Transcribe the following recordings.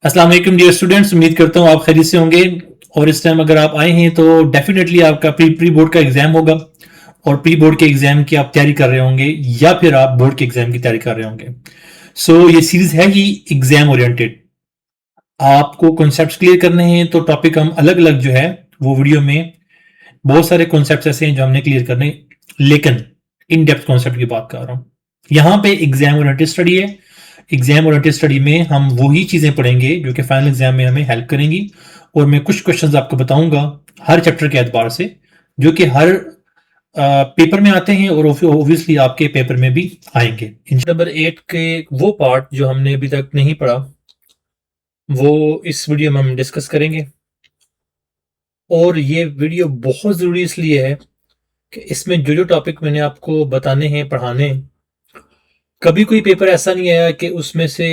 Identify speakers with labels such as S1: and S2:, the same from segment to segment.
S1: अस्सलाम वालेकुम dear students, उम्मीद करता हूँ आप खैरियत से होंगे। और इस टाइम अगर आप आए हैं तो डेफिनेटली आपका प्री बोर्ड का एग्जाम होगा। और प्री बोर्ड के एग्जाम की आप तैयारी कर रहे होंगे या फिर आप बोर्ड के एग्जाम की तैयारी कर रहे होंगे। ये सीरीज है ही एग्जाम ओरिएंटेड। आपको कॉन्सेप्ट्स क्लियर करने हैं तो टॉपिक हम अलग अलग जो है वो वीडियो में बहुत सारे कॉन्सेप्ट्स ऐसे हैं जो हमने क्लियर करने, लेकिन इन डेप्थ कॉन्सेप्ट की बात कर रहा हूँ। यहाँ पे एग्जाम ओरिएंटेड स्टडी है। एग्जाम ओरिएंटेड स्टडी में हम वही चीजें पढ़ेंगे जो कि फाइनल एग्जाम में हमें हेल्प करेंगी। और मैं कुछ क्वेश्चंस आपको बताऊंगा हर चैप्टर के एतबार से, जो कि हर पेपर में आते हैं और ऑब्वियसली आपके पेपर में भी आएंगे। नंबर 8 के वो पार्ट जो हमने अभी तक नहीं पढ़ा वो इस वीडियो में हम डिस्कस करेंगे। और ये वीडियो बहुत जरूरी इसलिए है कि इसमें जो जो टॉपिक मैंने आपको बताने हैं, पढ़ाने हैं, कभी कोई पेपर ऐसा नहीं आया कि उसमें से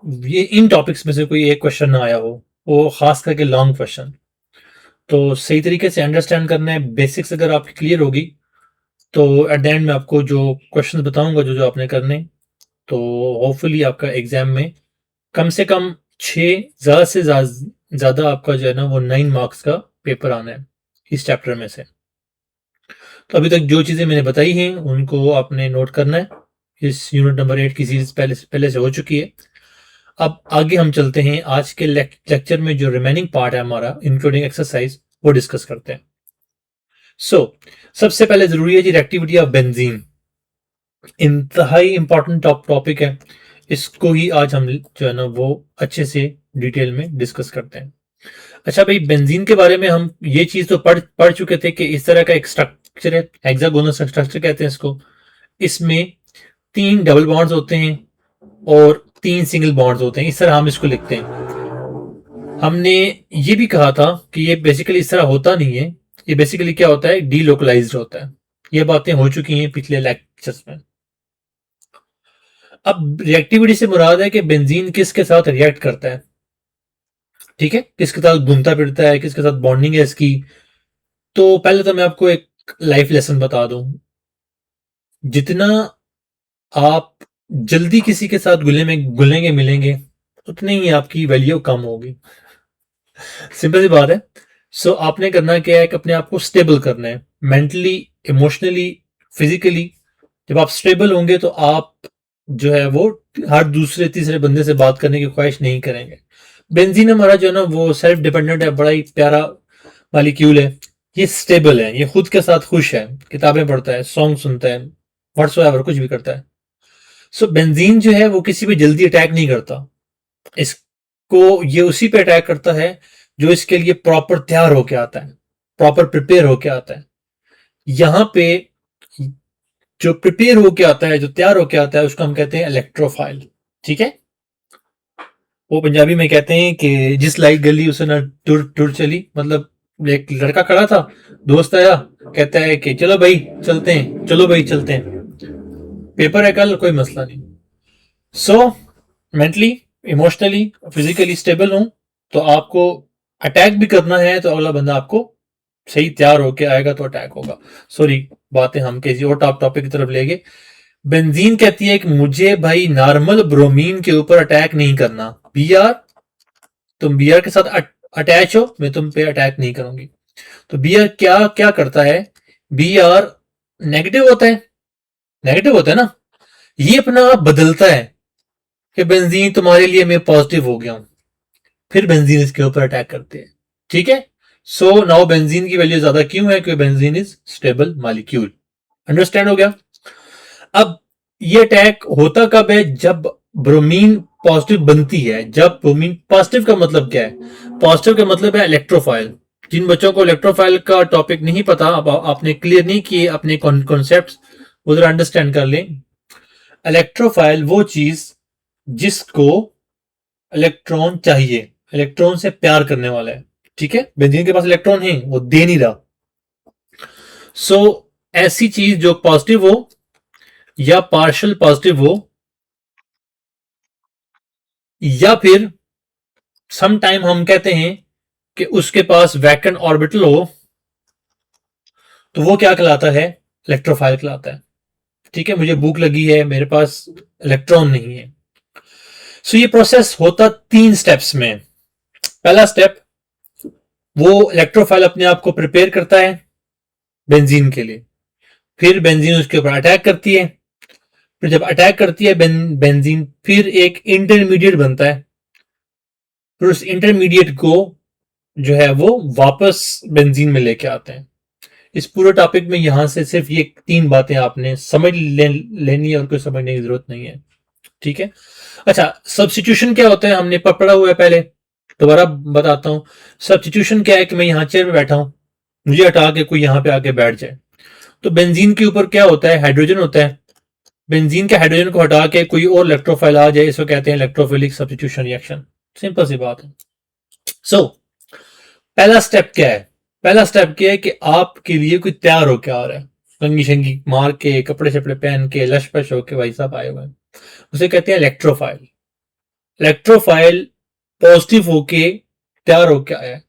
S1: ये इन टॉपिक्स में से कोई एक क्वेश्चन ना आया हो, वो खास करके लॉन्ग क्वेश्चन। तो सही तरीके से अंडरस्टैंड करना है। बेसिक्स अगर आपकी क्लियर होगी तो एट द एंड में आपको जो क्वेश्चन बताऊंगा जो जो आपने करने, तो होपफुली आपका एग्जाम में कम से कम 6 ज्यादा से ज्यादा आपका जो है ना वो 9 मार्क्स का पेपर आना है इस चैप्टर में से। तो अभी तक जो चीजें मैंने बताई हैं उनको आपने नोट करना है। इस यूनिट नंबर 8 की सीरीज पहले से हो चुकी है। अब आगे हम चलते हैं, आज के लेक्चर में जो रिमेनिंग पार्ट है हमारा इंक्लूडिंग एक्सरसाइज वो डिस्कस करते हैं। सबसे पहले जरूरी है जी रिएक्टिविटी ऑफ बेंजीन। इंतहाई इंपॉर्टेंट टॉपिक है। इसको ही आज हम जो है ना वो अच्छे से डिटेल में डिस्कस करते हैं। अच्छा भाई, बेंजीन के बारे में हम ये चीज तो पढ़ चुके थे कि इस तरह का एक स्ट्रक्चर है, हेक्सागोनल स्ट्रक्चर कहते हैं इसको। इसमें 3 डबल बॉन्ड्स होते हैं और 3 सिंगल बॉन्ड्स होते हैं। इस तरह हम इसको लिखते हैं। हमने ये भी कहा था कि ये बेसिकली इस तरह होता नहीं है। ये बेसिकली क्या होता है, डीलोकलाइज्ड होता है। ये बातें हो चुकी हैं पिछले लेक्चर्स में। अब रिएक्टिविटी से मुराद है कि बेंजीन किसके साथ रिएक्ट करता है, ठीक है, किसके साथ घूमता फिरता है, किसके साथ बॉन्डिंग है इसकी। तो पहले तो मैं आपको एक लाइफ लेसन बता दूं। जितना आप जल्दी किसी के साथ घुलेंगे मिलेंगे, उतनी ही आपकी वैल्यू कम होगी। सिंपल सी बात है। आपने करना क्या है कि अपने आप को स्टेबल करना है, मेंटली, इमोशनली, फिजिकली। जब आप स्टेबल होंगे तो आप जो है वो हर दूसरे तीसरे बंदे से बात करने की ख्वाहिश नहीं करेंगे। बेंजीन हमारा जो है ना वो सेल्फ डिपेंडेंट है, बड़ा ही प्यारा मालिक्यूल है। ये स्टेबल है, ये खुद के साथ खुश है, किताबें पढ़ता है, सॉन्ग सुनता है, व्हाट्सएवर कुछ भी करता है। बेंजीन जो है वो किसी पे जल्दी अटैक नहीं करता। इसको ये उसी पे अटैक करता है जो इसके लिए प्रॉपर तैयार होके आता है, प्रॉपर प्रिपेयर होके आता है। यहां पे जो प्रिपेयर होके आता है, जो तैयार होके आता है, उसको हम कहते हैं इलेक्ट्रोफाइल, ठीक है। वो पंजाबी में कहते हैं कि जिस लाइट गली उसे ना टुर टुर चली। मतलब एक लड़का खड़ा था, दोस्त आया, कहता है कि चलो भाई चलते हैं, चलो भाई चलते हैं, पेपर है कल, कोई मसला नहीं। मेंटली, इमोशनली, फिजिकली स्टेबल हूं तो आपको अटैक भी करना है तो अगला बंदा आपको सही तैयार होके आएगा तो अटैक होगा। सॉरी, बातें हम किसी और टॉपिक की तरफ ले गए। बेंजीन कहती है कि मुझे भाई नॉर्मल ब्रोमीन के ऊपर अटैक नहीं करना। बीआर, तुम बीआर के साथ अटैच हो, मैं तुम पे अटैक नहीं करूंगी। तो बीआर क्या क्या करता है, बीआर नेगेटिव होता है, नेगेटिव होता है ना, ये अपना आप बदलता है कि बेंजीन तुम्हारे लिए मैं पॉजिटिव हो गया हूं, फिर बेंजीन इसके ऊपर अटैक करते हैं, ठीक है। नाउ बेंजीन की वैल्यू ज्यादा क्यों है, क्योंकि benzene is stable molecule. Understand हो गया। अब ये अटैक होता कब है, जब ब्रोमीन पॉजिटिव बनती है। जब ब्रोमीन पॉजिटिव का मतलब क्या है, पॉजिटिव का मतलब है इलेक्ट्रोफाइल। जिन बच्चों को इलेक्ट्रोफाइल का टॉपिक नहीं पता, अब आपने क्लियर नहीं किए अपने कॉन्सेप्ट्स, उधर अंडरस्टैंड कर लें। इलेक्ट्रोफाइल वो चीज जिसको इलेक्ट्रॉन चाहिए, इलेक्ट्रॉन से प्यार करने वाला है, ठीक है। बेंजीन के पास इलेक्ट्रॉन है, वो दे नहीं रहा। ऐसी चीज जो पॉजिटिव हो या पार्शियल पॉजिटिव हो, या फिर सम टाइम हम कहते हैं कि उसके पास वैकेंट ऑर्बिटल हो, तो वो क्या कहलाता है, इलेक्ट्रोफाइल कहलाता है, ठीक है। मुझे भूख लगी है, मेरे पास इलेक्ट्रॉन नहीं है। सो ये प्रोसेस होता 3 स्टेप्स में। पहला स्टेप, वो इलेक्ट्रोफाइल अपने आप को प्रिपेयर करता है बेंजीन के लिए, फिर बेंजीन उसके ऊपर अटैक करती है, फिर जब अटैक करती है बेंजीन, फिर एक इंटरमीडिएट बनता है, फिर उस इंटरमीडिएट को जो है वो वापस बेंजीन में लेके आते हैं। इस पूरे टॉपिक में यहां से सिर्फ ये 3 बातें आपने समझ लेनी है और कोई समझने की जरूरत नहीं है, ठीक है। अच्छा, सब्स्टिट्यूशन क्या होता है हमने पढ़ा हुआ है पहले, दोबारा बताता हूं। सब्स्टिट्यूशन क्या है कि मैं यहां चेयर में बैठा हूं, मुझे हटा के कोई यहां पे आके बैठ जाए, तो बेंजीन के ऊपर क्या होता है, हाइड्रोजन होता है। बेंजीन के हाइड्रोजन को हटा के कोई और इलेक्ट्रोफाइल आ जाए, इसको कहते हैं इलेक्ट्रोफिलिक सब्स्टिट्यूशन रिएक्शन। सिंपल सी बात है। सो पहला स्टेप क्या है? पहला स्टेप क्या है कि आपके लिए कोई तैयार होके आ रहा है, कंगी शंगी मार के, कपड़े शपड़े पहन के, लश पश होके भाई साहब आए हुए हैं, उसे कहते हैं इलेक्ट्रोफाइल। इलेक्ट्रोफाइल पॉजिटिव होके तैयार होके आया है,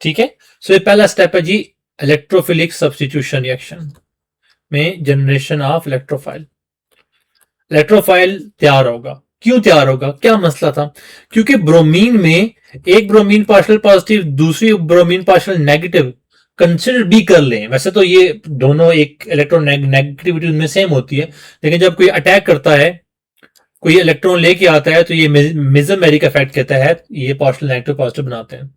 S1: ठीक है। सो ये पहला स्टेप है जी, इलेक्ट्रोफिलिक सब्स्टिट्यूशन रिएक्शन में जनरेशन ऑफ इलेक्ट्रोफाइल। इलेक्ट्रोफाइल तैयार होगा, क्यों तैयार होगा, क्या मसला था? क्योंकि ब्रोमीन में एक ब्रोमीन पार्शियल पॉजिटिव, दूसरी ब्रोमीन पार्शियल नेगेटिव कंसिडर भी कर लें, वैसे तो ये दोनों एक इलेक्ट्रॉन नेगेटिविटी उनमें सेम होती है, लेकिन जब कोई अटैक करता है, कोई इलेक्ट्रॉन लेके आता है, तो ये मेसोमेरिक इफेक्ट के तहत ये पार्शियल नेगेटिव पॉजिटिव बनाते हैं।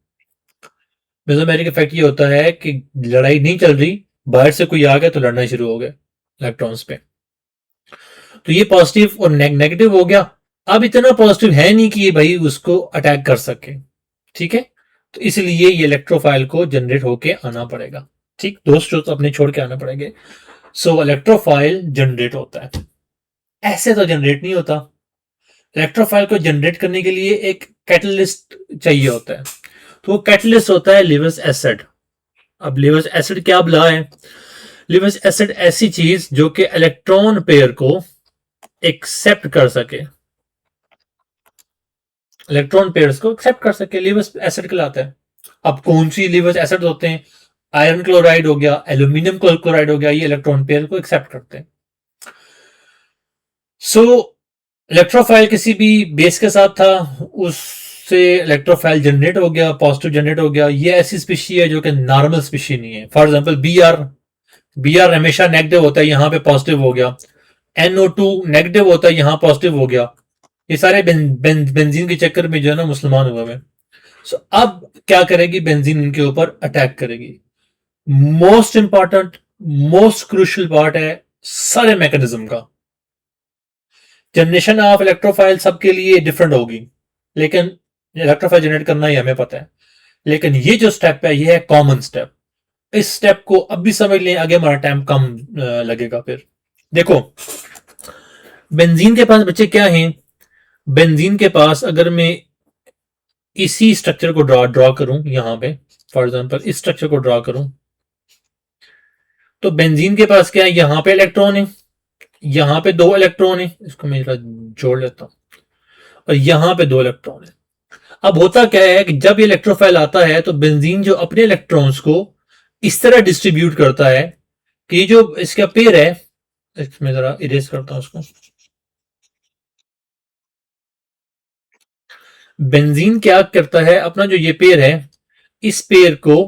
S1: मेसोमेरिक इफेक्ट ये होता है कि लड़ाई नहीं चल रही, बाहर से कोई आ गया तो लड़ना शुरू हो गया इलेक्ट्रॉन्स पे, तो ये पॉजिटिव और नेगेटिव हो गया। अब इतना पॉजिटिव है नहीं कि ये भाई उसको अटैक कर सके, ठीक है। तो इसलिए ये इलेक्ट्रोफाइल को जनरेट होके आना पड़ेगा, ठीक, दोस्तों तो अपने छोड़ के आना पड़ेंगे। सो इलेक्ट्रोफाइल जनरेट होता है, ऐसे तो जनरेट नहीं होता। इलेक्ट्रोफाइल को जनरेट करने के लिए एक कैटलिस्ट चाहिए होता है, तो वो कैटलिस्ट होता है लिवस एसिड। अब लिवस एसिड क्या बला है? लिवस एसिड ऐसी चीज जो कि इलेक्ट्रॉन पेयर को एक्सेप्ट कर सके, इलेक्ट्रॉन पेयर्स को एक्सेप्ट कर सके, लिवस एसिड कहलाता है। अब कौन सी लिवस एसिड होते हैं? आयरन क्लोराइड हो गया, एल्यूमिनियम क्लोराइड हो गया, ये इलेक्ट्रॉन पेयर को एक्सेप्ट करते हैं। सो इलेक्ट्रोफाइल किसी भी बेस के साथ था, उससे इलेक्ट्रोफाइल जनरेट हो गया, पॉजिटिव जनरेट हो गया। ये ऐसी स्पीशी है जो कि नॉर्मल स्पीशी नहीं है। फॉर एग्जांपल बी आर हमेशा नेगेटिव होता है, यहां पे पॉजिटिव हो गया। NO2 नेगेटिव होता है, यहां पॉजिटिव हो गया। ये सारे बेंजीन के चक्कर में जो है ना मुसलमान हुए हैं। सो अब क्या करेगी बेंजीन? इनके ऊपर अटैक करेगी। Most important, most crucial part है सारे मैकेनिज्म का। जनरेशन ऑफ इलेक्ट्रोफाइल सबके लिए डिफरेंट होगी, लेकिन इलेक्ट्रोफाइल जनरेट करना ही हमें पता है, लेकिन ये जो स्टेप है ये है कॉमन स्टेप। इस स्टेप को अब भी समझ लें, आगे हमारा टाइम कम लगेगा। फिर देखो बेंजीन के पास बच्चे क्या हैं? बेंजीन के पास अगर मैं इसी स्ट्रक्चर को ड्रॉ करूं, यहां पे फॉर एग्जांपल इस स्ट्रक्चर को ड्रॉ करूं, तो बेंजीन के पास क्या है? यहां पे इलेक्ट्रॉन है, यहां पे 2 इलेक्ट्रॉन है, इसको मैं जोड़ लेता हूं, और यहां पे 2 इलेक्ट्रॉन है। अब होता क्या है कि जब ये इलेक्ट्रोफाइल आता है तो बेंजीन जो अपने इलेक्ट्रॉन्स को इस तरह डिस्ट्रीब्यूट करता है कि जो इसका पेयर है, मैं जरा इरेज करता हूं उसको। बेंजीन क्या करता है? अपना जो ये पेयर है, इस पेयर को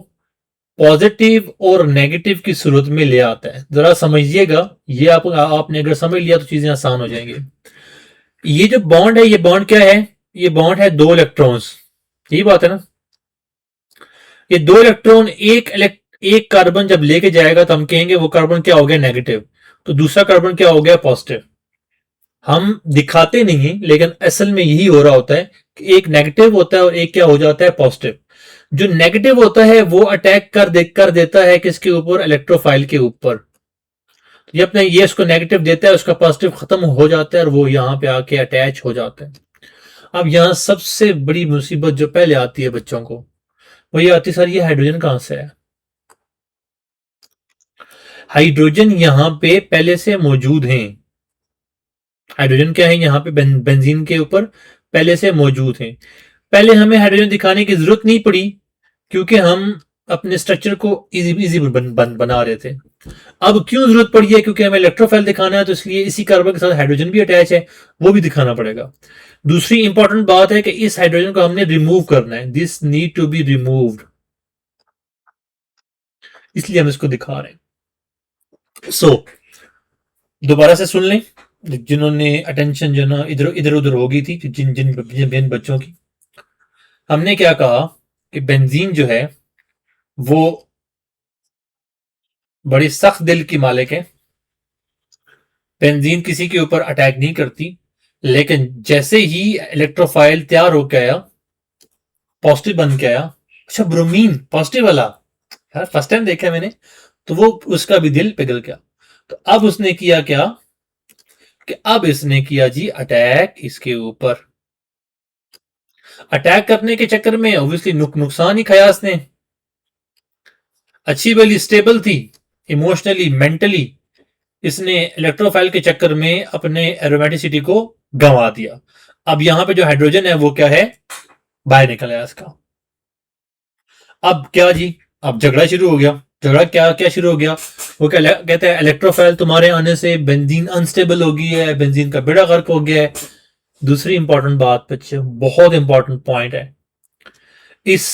S1: पॉजिटिव और नेगेटिव की सूरत में ले आता है। जरा समझिएगा, ये आपने अगर समझ लिया तो चीजें आसान हो जाएंगी। ये जो बॉन्ड है, ये बॉन्ड क्या है? ये बॉन्ड है 2 इलेक्ट्रॉन्स, यही बात है ना। ये 2 इलेक्ट्रॉन एक कार्बन जब लेके जाएगा तो हम कहेंगे वो कार्बन क्या हो गया? नेगेटिव। तो दूसरा कार्बन क्या हो गया? पॉजिटिव। हम दिखाते नहीं है, लेकिन असल में यही हो रहा होता है कि एक नेगेटिव होता है और एक क्या हो जाता है? पॉजिटिव। जो नेगेटिव होता है वो अटैक कर देता है किसके ऊपर? इलेक्ट्रोफाइल के ऊपर। ये अपने ये उसको नेगेटिव देता है, उसका पॉजिटिव खत्म हो जाता है और वो यहां पे आके अटैच हो जाता है। अब यहां सबसे बड़ी मुसीबत जो पहले आती है बच्चों को, वो ये आती है, सर ये हाइड्रोजन कहां से है? हाइड्रोजन यहां पे पहले से मौजूद हैं। हाइड्रोजन क्या है? यहां पे बेंजीन के ऊपर पहले से मौजूद हैं। पहले हमें हाइड्रोजन दिखाने की जरूरत नहीं पड़ी, क्योंकि हम अपने स्ट्रक्चर को इजी बना रहे थे। अब क्यों जरूरत पड़ी है, क्योंकि हमें इलेक्ट्रोफाइल दिखाना है, तो इसलिए इसी कार्बन के साथ हाइड्रोजन भी अटैच है, वो भी दिखाना पड़ेगा। दूसरी इंपॉर्टेंट बात है कि इस हाइड्रोजन को हमने रिमूव करना है, this need to be removed, इसलिए हम इसको दिखा रहे हैं। सो दोबारा से सुन लें, जिन्होंने अटेंशन जो ना इधर इधर उधर हो गई थी, जिन जिन जिन बच्चों की। हमने क्या कहा कि बेंजीन जो है वो बड़ी सख्त दिल की मालिक है। बेंजीन किसी के ऊपर अटैक नहीं करती, लेकिन जैसे ही इलेक्ट्रोफाइल तैयार होकर आया, पॉजिटिव बन के आया, अच्छा ब्रोमीन पॉजिटिव वाला, यार फर्स्ट टाइम देखा मैंने, तो वो उसका भी दिल पिघल गया। तो अब उसने किया क्या कि अब इसने किया जी अटैक इसके ऊपर। अटैक करने के चक्कर में ऑब्वियसली नुकसान ही खाया इसने। अच्छी वाली स्टेबल थी, इमोशनली मेंटली इसने इलेक्ट्रोफाइल के चक्कर में अपने एरोमेटिसिटी को गंवा दिया। अब यहां पे जो हाइड्रोजन है वो क्या है, बाहर निकल आया इसका। अब क्या जी, अब झगड़ा शुरू हो गया। झगड़ा क्या क्या शुरू हो गया, वो क्या कहते हैं, इलेक्ट्रोफाइल तुम्हारे आने से बेंजीन अनस्टेबल हो गई है, बेंजीन का बेड़ा गर्क हो गया है। दूसरी इंपॉर्टेंट बात बच्चे, बहुत इंपॉर्टेंट पॉइंट है, इस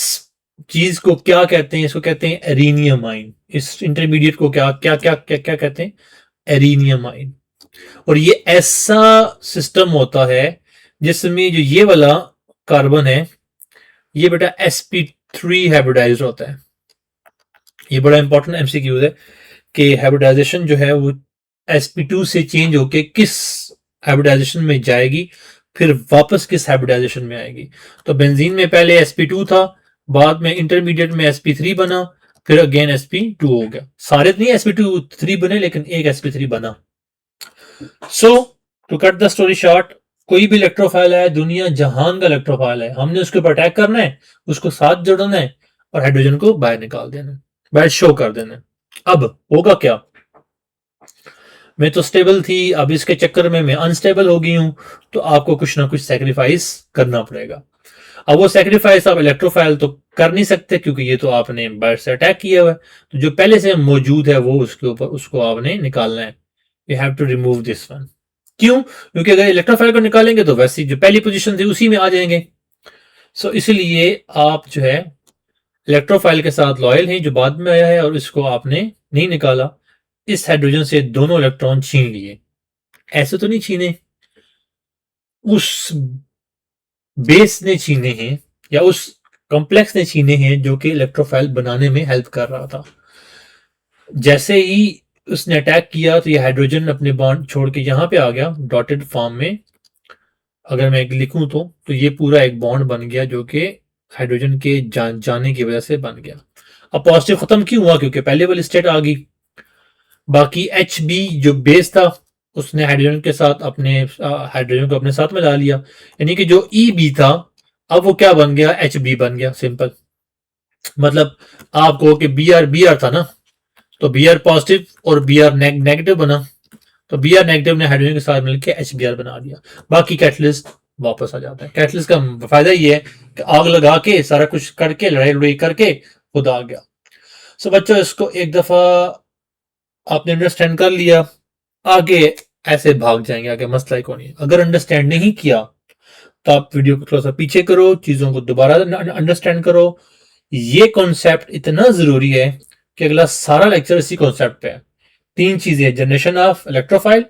S1: चीज को क्या कहते हैं, इसको कहते हैं एरीनियम आइन। इस इंटरमीडिएट को क्या क्या क्या क्या क्या कहते हैं, एरीनियम आइन। और ये ऐसा सिस्टम होता है जिसमें जो ये वाला कार्बन है, ये बेटा sp3 हाइब्रिडाइज होता है। ये बड़ा इंपॉर्टेंट एमसीक्यू है कि हाइब्रिडाइजेशन जो है वो sp2 से चेंज होके किस हाइब्रिडाइजेशन में जाएगी, फिर वापस किस हाइब्रिडाइजेशन में आएगी। तो बेंजीन में पहले sp2 था, बाद में इंटरमीडिएट में sp3 बना, फिर अगेन sp2 हो गया। सारे नहीं sp2 बने, लेकिन एक sp3 बना। So to cut the story short, कोई भी इलेक्ट्रोफाइल है, दुनिया जहान का इलेक्ट्रोफाइल है, हमने उसके ऊपर अटैक करना है, उसको साथ जोड़ना है और हाइड्रोजन को बाहर निकाल देना है, बाहर शो कर देना है। अब होगा क्या, मैं तो स्टेबल थी, अब इसके चक्कर में मैं अनस्टेबल हो गई हूं, तो आपको कुछ ना कुछ सेक्रीफाइस करना पड़ेगा। अब वो सेक्रीफाइस आप इलेक्ट्रोफाइल तो कर नहीं सकते, क्योंकि ये तो आपने बाहर से अटैक किया हुआ है, तो जो पहले से मौजूद है वो उसके ऊपर उसको आपने निकालना है। You have to remove this one. क्यों, क्योंकि अगर इलेक्ट्रोफाइल को निकालेंगे तो वैसे जो पहली पोजीशन थी उसी में आ जाएंगे। सो इसलिए आप जो है इलेक्ट्रोफाइल के साथ लॉयल हैं जो बाद में आया है, और इसको आपने नहीं निकाला, इस हाइड्रोजन से दोनों इलेक्ट्रॉन छीन लिए। ऐसे तो नहीं छीने, उस बेस ने छीने हैं, या उस कॉम्प्लेक्स ने छीने हैं जो कि इलेक्ट्रोफाइल बनाने में हेल्प कर रहा था। जैसे ही उसने अटैक किया तो ये हाइड्रोजन अपने बॉन्ड छोड़ के यहां पे आ गया डॉटेड फॉर्म में। अगर मैं लिखूं तो ये पूरा एक बॉन्ड बन गया जो कि हाइड्रोजन के जाने की वजह से बन गया। अब पॉजिटिव खत्म क्यों हुआ, क्योंकि पहले वाली स्टेट आ गई। बाकी एच बी जो बेस था उसने हाइड्रोजन के साथ अपने हाइड्रोजन को अपने साथ में ला लिया, यानी कि जो ई बी था अब वो क्या बन गया, एच बी बन गया। सिंपल मतलब आप कहो कि बी आर था ना, तो बी आर पॉजिटिव और बी आर नेगेटिव बना, तो बी आर नेगेटिव ने हाइड्रोजन के साथ मिलकर एच बी आर बना दिया। बाकी कैटलिस्ट वापस आ जाता है। कैटलिस्ट का फायदा ये है कि आग लगा के सारा कुछ करके लड़ाई लड़ाई करके खुद आ गया। सो बच्चों इसको एक दफा आपने अंडरस्टैंड कर लिया, आगे ऐसे भाग जाएंगे, आगे मसला ही कौन है। अगर अंडरस्टैंड नहीं किया तो आप वीडियो को थोड़ा सा पीछे करो, चीजों को दोबारा अंडरस्टैंड करो। ये कॉन्सेप्ट इतना जरूरी है कि अगला सारा लेक्चर इसी कॉन्सेप्ट पे है। तीन चीजें, जनरेशन ऑफ इलेक्ट्रोफाइल,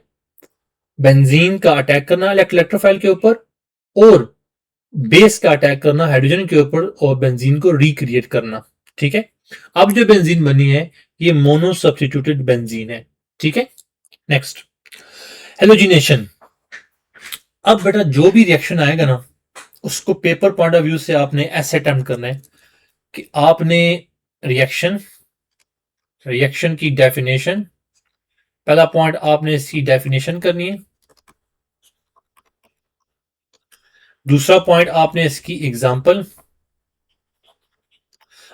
S1: बेंजीन का अटैक करना इलेक्ट्रोफाइल के ऊपर, और बेस का अटैक करना हाइड्रोजन के ऊपर और बेंजीन को रिक्रिएट करना। ठीक है, अब जो बेंजीन बनी है ये मोनो सब्सटीट्यूटेड बेंजीन है। ठीक है, नेक्स्ट हेलोजिनेशन। अब बेटा जो भी रिएक्शन आएगा ना उसको पेपर पॉइंट ऑफ व्यू से आपने ऐसे अटेम्प्ट करना है कि आपने रिएक्शन रिएक्शन की डेफिनेशन, पहला पॉइंट आपने इसकी डेफिनेशन करनी है, दूसरा पॉइंट आपने इसकी एग्जांपल।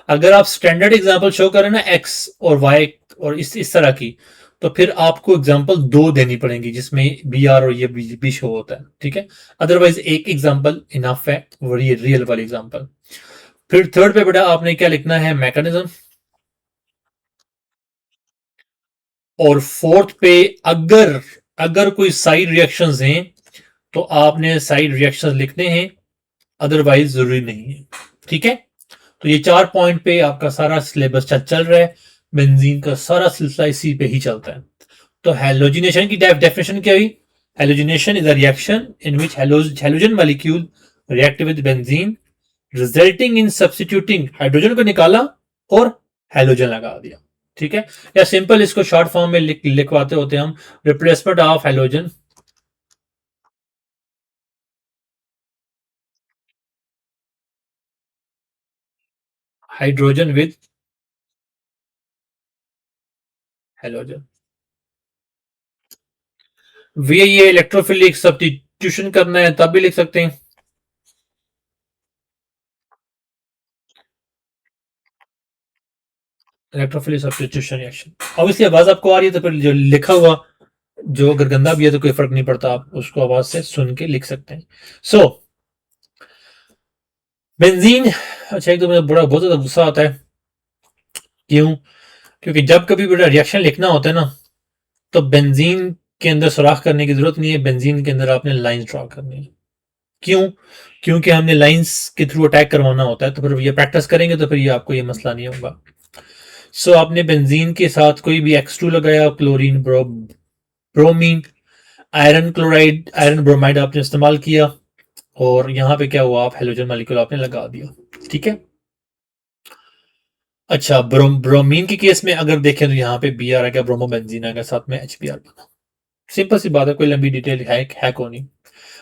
S1: अगर आप स्टैंडर्ड एग्जांपल शो करें ना एक्स और वाई और इस तरह की, तो फिर आपको एग्जांपल दो देनी पड़ेगी जिसमें बी आर और ये बी शो होता है। ठीक है, अदरवाइज एक एग्जांपल इनफ है, वो रियल वाली एग्जांपल। फिर थर्ड पे बेटा आपने क्या लिखना है, मैकेनिज्म। और फोर्थ पे अगर अगर कोई साइड रिएक्शंस हैं तो आपने साइड रिएक्शंस लिखने हैं, अदरवाइज जरूरी नहीं है। ठीक है, तो ये 4 पॉइंट पे आपका सारा सिलेबस चल रहा है। बेंजीन का सारा सिलसिला इसी पे ही चलता है। तो हेलोजिनेशन की डेफिनेशन क्या हुई? Halogenation is a reaction in which halogen molecule react with benzene resulting in substituting, hydrogen को निकाला और हेलोजन लगा दिया। ठीक है, या सिंपल इसको शॉर्ट फॉर्म में लिखवाते होते हैं हम, replacement of halogen hydrogen with halogen. वे ये इलेक्ट्रोफिलिक सब्स्टिट्यूशन करना है तब भी लिख सकते हैं। Electrophilic substitution reaction. ऑब्वियसली आवाज आपको आ रही है तो फिर जो लिखा हुआ जो अगर गंदा भी है तो कोई फर्क नहीं पड़ता, आप उसको आवाज से सुन के लिख सकते हैं। सो बेंजीन, अच्छा एक तो मुझे बड़ा बहुत ज्यादा गुस्सा आता है। क्यों? क्योंकि जब कभी बड़ा रिएक्शन लिखना होता है ना, तो बेंजीन के अंदर सुराख करने की जरूरत नहीं है, बेंजीन के अंदर आपने लाइंस ड्रॉ करनी है। क्यों? क्योंकि हमने लाइंस के थ्रू अटैक करवाना होता है, तो फिर ये प्रैक्टिस करेंगे तो फिर ये आपको ये मसला नहीं होगा। सो आपने बेंजीन के साथ कोई भी X2 लगाया, chlorine, bromine, iron chloride, iron bromide आपने इस्तेमाल किया, और यहां पे क्या हुआ, आप हेलोजन मॉलिक्यूल आपने लगा दिया। ठीक है, अच्छा ब्रोमीन के केस में अगर देखें तो यहाँ पे बी आर आ गया, ब्रोमोबेंजीन आ गया, साथ में HBr बना। सिंपल सी बात है, कोई लंबी डिटेल है को नहीं।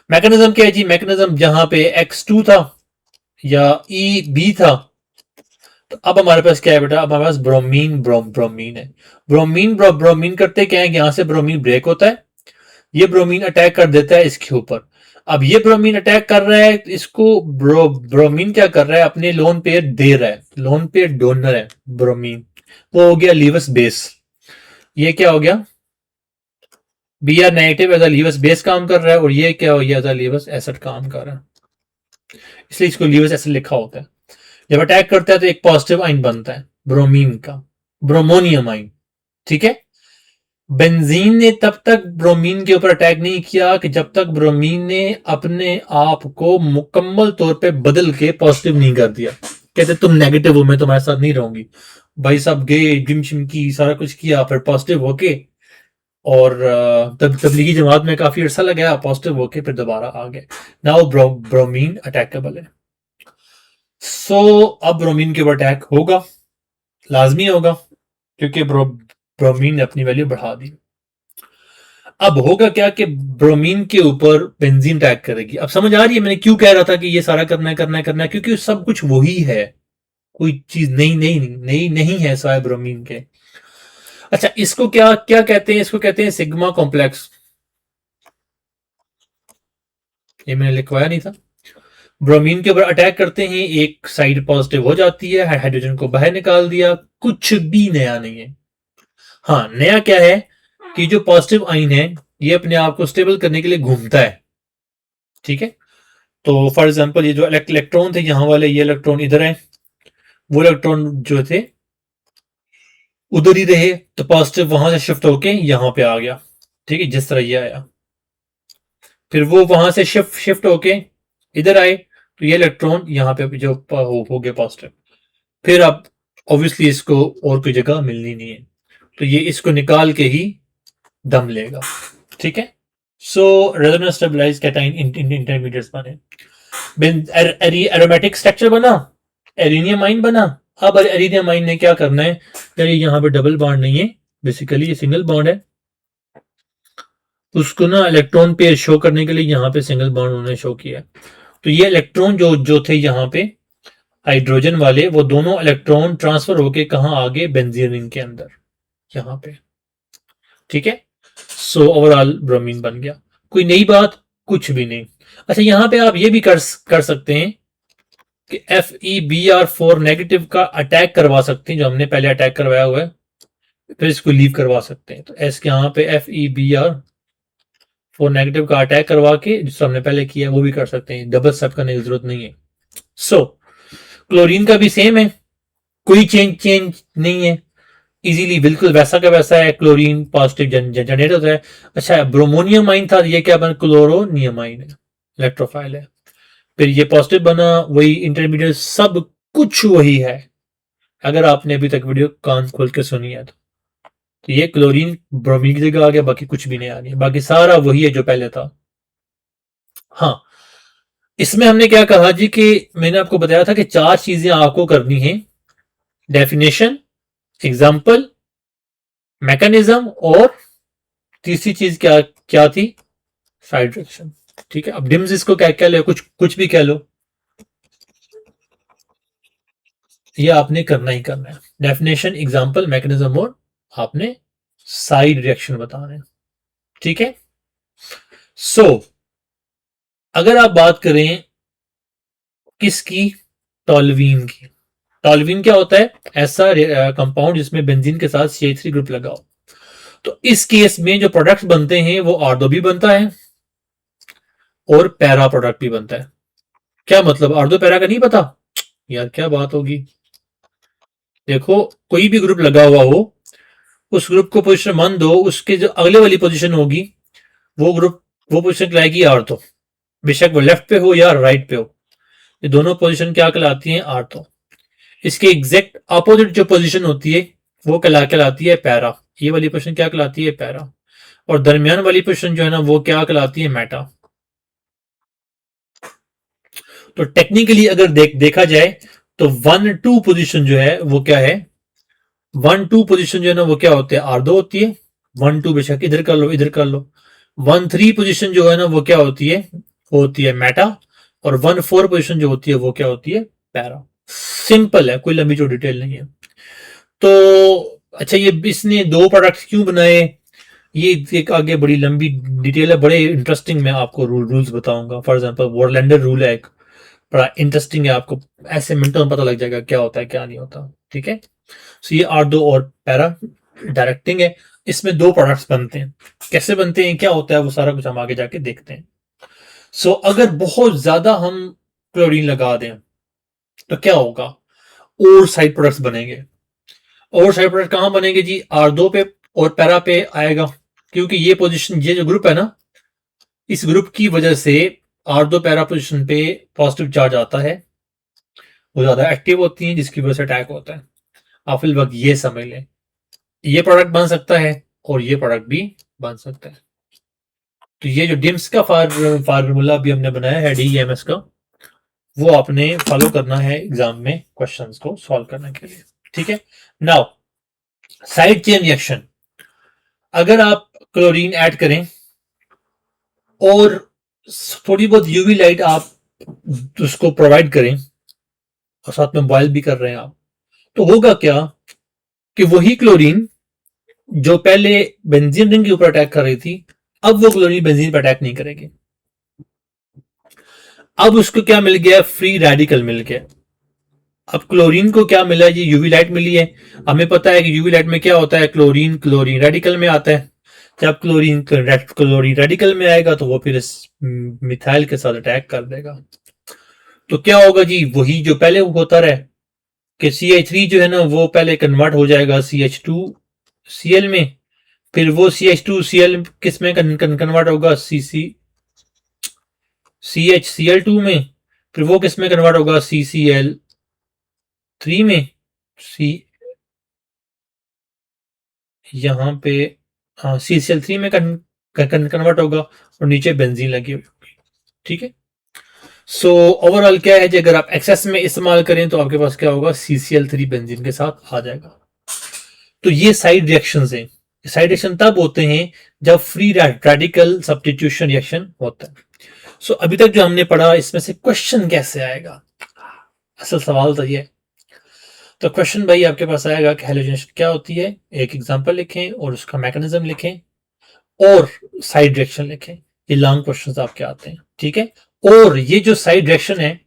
S1: मैकेनिज्म क्या है जी? मैकेनिज्म जहां पे X2 था या EB था, तो अब हमारे पास क्या है बेटा? अब हमारे पास ब्रोमीन ब्रोमीन है। ब्रोमीन करते क्या है, यहां से ब्रोमीन ब्रेक होता है, ये ब्रोमीन अटैक कर देता है इसके ऊपर। अब ये ब्रोमीन अटैक कर रहा है इसको, ब्रोमीन क्या कर रहा है, अपने लोन पेयर दे रहा है, लोन पेयर डोनर है ब्रोमीन, वो हो गया लीवस बेस। ये क्या हो गया? B R negative as a Lewis base काम कर रहा है, और ये क्या हो गया? एज अ लीवस एसिड काम कर रहा है, इसलिए इसको लीवस एसिड लिखा होता है। जब अटैक करता है तो एक पॉजिटिव आइन बनता है ब्रोमीन का, ब्रोमोनियम आइन। ठीक है, बेंजीन ने तब तक ब्रोमीन के ऊपर अटैक नहीं किया कि जब तक ब्रोमीन ने अपने आप को मुकम्मल तौर पे बदल के पॉजिटिव नहीं कर दिया। कहते तुम नेगेटिव हो, मैं तुम्हारे साथ नहीं रहूंगी। भाई साहब गए, जिम शिम की, सारा कुछ किया, फिर पॉजिटिव होके, और तब तबलीगी जमात में काफी अरसा लगा, पॉजिटिव होके फिर दोबारा आ गए। नाउ ब्रोमीन अटैकेबल है। सो अब ब्रोमीन के ऊपर अटैक होगा, लाजमी होगा, क्योंकि ब्रोमीन ने अपनी वैल्यू बढ़ा दी। अब होगा क्या कि ब्रोमीन के ऊपर बेंजीन अटैक करेगी। अब समझ आ रही है मैंने क्यों कह रहा था कि ये सारा करना है, क्योंकि सब कुछ वही है, कोई चीज नई नहीं है सिवाय ब्रोमीन के। अच्छा, इसको क्या क्या कहते हैं? इसको कहते हैं सिग्मा कॉम्प्लेक्स। ये मैंने लिखवाया नहीं था। ब्रोमीन के ऊपर अटैक करते हैं, एक साइड पॉजिटिव हो जाती है, हाइड्रोजन को बाहर निकाल दिया, कुछ भी नया नहीं है। हाँ, नया क्या है कि जो पॉजिटिव आइन है ये अपने आप को स्टेबल करने के लिए घूमता है। ठीक है, तो फॉर एग्जांपल ये जो इलेक्ट्रॉन थे यहां वाले, ये इलेक्ट्रॉन इधर है, वो इलेक्ट्रॉन जो थे उधर ही रहे, तो पॉजिटिव वहां से शिफ्ट होके यहां पे आ गया। ठीक है, जिस तरह ये आया, फिर वो वहां से शिफ्ट होके इधर आए, तो ये इलेक्ट्रॉन यहाँ पे जो हो गया पॉजिटिव। फिर अब ऑब्वियसली इसको और कोई जगह मिलनी नहीं है, तो ये इसको निकाल के ही दम लेगा। ठीक है, सो रेजोनेंस स्टेबलाइज कैटाइन इंटरमीडिएट्स बने, एरोमेटिक स्ट्रक्चर बना, एरिनियम आइन बना। अब एरिनियम आइन ने क्या करना है, यार यहाँ पे डबल बॉन्ड नहीं है, बेसिकली ये सिंगल बॉन्ड है, उसको ना इलेक्ट्रॉन पेयर शो करने के लिए यहाँ पे सिंगल बॉन्ड उन्होंने शो किया। तो ये इलेक्ट्रॉन जो जो थे यहाँ पे हाइड्रोजन वाले, वो दोनों इलेक्ट्रॉन ट्रांसफर होके कहाँ आ गए? बेंजीन रिंग के अंदर, यहाँ पे। ठीक है, सो ओवरऑल ब्रोमीन बन गया। कोई नई बात? कुछ भी नहीं। अच्छा, यहाँ पे आप ये भी कर सकते हैं कि FeBr4 नेगेटिव का अटैक करवा सकते हैं, जो हमने पहले अटैक करवाया हुआ है, फिर इसको लीव करवा सकते हैं। तो एस के यहाँ पे FeBr4 नेगेटिव का अटैक करवा के, जिसको हमने पहले किया, वो भी कर सकते हैं, डबल स्टेप करने की जरूरत नहीं है। सो क्लोरीन का भी सेम है, कोई चेंज नहीं है। इजीली बिल्कुल वैसा का वैसा है, क्लोरीन पॉजिटिव जनरेट होता है। अच्छा, ब्रोमोनियम आइन था, ये क्या बना, क्लोरोनियमाइन है, इलेक्ट्रोफाइल है। फिर ये पॉजिटिव बना, वही इंटरमीडिएट, सब कुछ वही है, अगर आपने अभी तक वीडियो कान खोल के सुनी है तो ये क्लोरीन ब्रोमीन की जगह आ गया, बाकी कुछ भी नहीं आ गया, बाकी सारा वही है जो पहले था। हाँ, इसमें हमने क्या कहा जी कि मैंने आपको बताया था कि चार चीजें आपको करनी है, डेफिनेशन, एग्जाम्पल, मैकेनिज्म, और तीसरी चीज क्या क्या थी, साइड रिएक्शन। ठीक है, अब डिम्स इसको क्या कह लो, कुछ कुछ भी कह लो, ये आपने करना ही करना है, डेफिनेशन, एग्जाम्पल, मैकेनिज्म, और आपने साइड रिएक्शन बताना है। ठीक है, सो अगर आप बात करें किसकी, टॉल्यूवीन की। टॉल्यूवीन क्या होता है, ऐसा कंपाउंड जिसमें बेंजीन के साथ CH3 ग्रुप लगा हो। तो इस केस में जो प्रोडक्ट्स बनते हैं वो आर्डो भी बनता है और पैरा प्रोडक्ट भी बनता है। क्या मतलब, आर्डो पैरा का नहीं पता यार, क्या बात होगी। देखो, कोई भी ग्रुप लगा हुआ हो, उस ग्रुप को पोजीशन मान दो, उसके जो अगले वाली पोजीशन होगी, वो ग्रुप वो पोजीशन कहलाएगी आर्थो, बेशक वो लेफ्ट पे हो या राइट पे हो, ये दोनों पोजीशन क्या कहलाती हैं, आर्थो। इसके एग्जैक्ट अपोजिट जो पोजीशन होती है वो कहलाती है पैरा, ये वाली पोजीशन क्या कहलाती है, पैरा। और दरमियान वाली पोजीशन जो है ना वो क्या कहलाती है, मेटा। तो टेक्निकली अगर देखा जाए तो 1-2 पोजीशन जो है वो क्या है, 1-2 पोजीशन जो है ना वो क्या होते हैं, आर्दो होती है। 1-2 बेशक इधर कर लो इधर कर लो। 1-3 पोजीशन जो है ना वो क्या होती है, वो होती है मेटा। और 1-4 पोजीशन जो होती है वो क्या होती है, पैरा। सिंपल है, कोई लंबी जो डिटेल नहीं है। तो अच्छा, ये इसने दो प्रोडक्ट क्यों बनाए, ये एक आगे बड़ी लंबी डिटेल है, बड़े इंटरेस्टिंग, मैं आपको रूल्स बताऊंगा। फॉर एग्जांपल वॉरलैंडर रूल है एक, बड़ा इंटरेस्टिंग है, आपको ऐसे मिनटों में पता लग जाएगा क्या होता है क्या नहीं होता। ठीक है, सो ये आर्डो और पैरा डायरेक्टिंग है, इसमें दो प्रोडक्ट्स बनते हैं। कैसे बनते हैं, क्या होता है, वो सारा कुछ हम आगे जाके देखते हैं। सो अगर बहुत ज्यादा हम क्लोरीन लगा दें तो क्या होगा, और साइड प्रोडक्ट्स बनेंगे। और साइड प्रोडक्ट कहां बनेंगे जी, आर्दो पे और पैरा पे आएगा, क्योंकि ये पोजीशन, ये जो ग्रुप है ना, इस ग्रुप की वजह से आर्दो पैरा पोजीशन पे पॉजिटिव चार्ज आता है, वो ज्यादा एक्टिव होती हैं, जिसकी वजह से अटैक होता है। आप फिल वक्त ये समझ लें, ये प्रोडक्ट बन सकता है और ये प्रोडक्ट भी बन सकता है। तो ये जो डिम्स का फार्मूला भी हमने बनाया है DEMS का, वो आपने फॉलो करना है एग्जाम में क्वेश्चंस को सॉल्व करने के लिए। ठीक है, नाउ साइड चेन रिएक्शन, अगर आप क्लोरीन ऐड करें और थोड़ी बहुत यूवी लाइट आप उसको प्रोवाइड करें और साथ में बॉयल भी कर रहे हैं आप, तो होगा क्या कि वही क्लोरीन जो पहले बेंजीन रिंग के ऊपर अटैक कर रही थी, अब वो क्लोरीन बेंजीन पर अटैक नहीं करेगी। अब उसको क्या मिल गया, फ्री रेडिकल मिल गया। अब क्लोरीन को क्या मिला, ये यूवी लाइट मिली है। हमें पता है कि यूवी लाइट में क्या होता है, क्लोरीन क्लोरीन रेडिकल में आता है। जब क्लोरीन रेडिकल में आएगा तो वो फिर इस मिथाइल के साथ अटैक कर देगा। तो क्या होगा जी, वही जो पहले होता रहे कि CH3 जो है ना वो पहले कन्वर्ट हो जाएगा CH2Cl में, फिर वो CH2Cl किस में कन्वर्ट होगा, CHCl2 में, फिर वो किस में कन्वर्ट होगा, CCl3 में, सी यहाँ पे, हाँ CCl3 में कन्वर्ट होगा, और नीचे बेंजीन लगी हुई। ठीक है, सो ओवरऑल क्या है जी, अगर आप एक्सेस में इस्तेमाल करें तो आपके पास क्या होगा, CCl3 बेंजीन के साथ आ जाएगा। तो ये साइड रिएक्शन है। साइड रिएक्शन तब होते हैं जब फ्री रेडिकल सब्स्टिट्यूशन रिएक्शन होता है। सो अभी तक जो हमने पढ़ा, इसमें से क्वेश्चन कैसे आएगा, असल सवाल तो ये। तो क्वेश्चन भाई आपके पास आएगा कि हैलोजनेशन क्या होती है, एक एग्जांपल लिखें और उसका मैकेनिज्म लिखें और साइड रिएक्शन लिखें। ये लॉन्ग क्वेश्चंस आपके आते हैं। ठीक है, और ये जो साइड रिएक्शन है,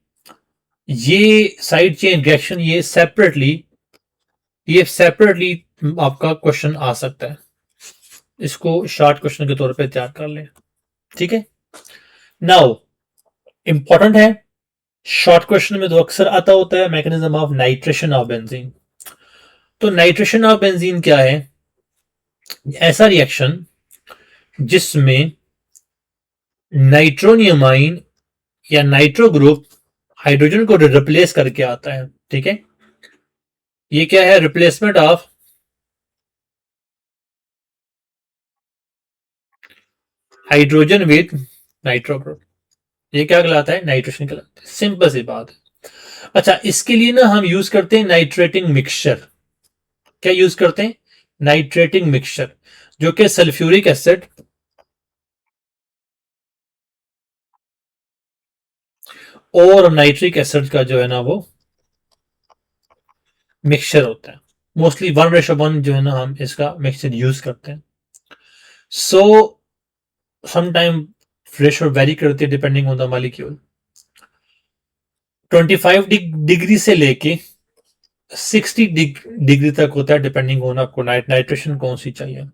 S1: ये साइड चेन रिएक्शन, ये सेपरेटली आपका क्वेश्चन आ सकता है, इसको शॉर्ट क्वेश्चन के तौर पे तैयार कर लें। ठीक है, नाउ इंपॉर्टेंट है, शॉर्ट क्वेश्चन में तो अक्सर आता होता है mechanism of nitration of benzene. तो नाइट्रेशन ऑफ बेंजीन क्या है? ऐसा रिएक्शन जिसमें नाइट्रोनियमाइन या नाइट्रो ग्रुप हाइड्रोजन को रिप्लेस करके आता है। ठीक है, ये क्या है? Replacement of hydrogen with nitro group. ये क्या कहलाता है? नाइट्रेशन कहलाता है। सिंपल सी बात है। अच्छा, इसके लिए ना हम यूज करते हैं नाइट्रेटिंग मिक्सचर। क्या यूज करते हैं? नाइट्रेटिंग मिक्सचर, जो कि सल्फ्यूरिक एसिड और नाइट्रिक एसिड का जो है ना वो मिक्सचर होता है। मोस्टली 1:1 जो है ना हम इसका मिक्सचर यूज करते हैं। सो समटाइम रेशो वेरी करती है depending on the molecule. 25 degree से लेके 60 डिग्री तक होता है, डिपेंडिंग ऑन आपको नाइट्रेशन कौन सी चाहिए।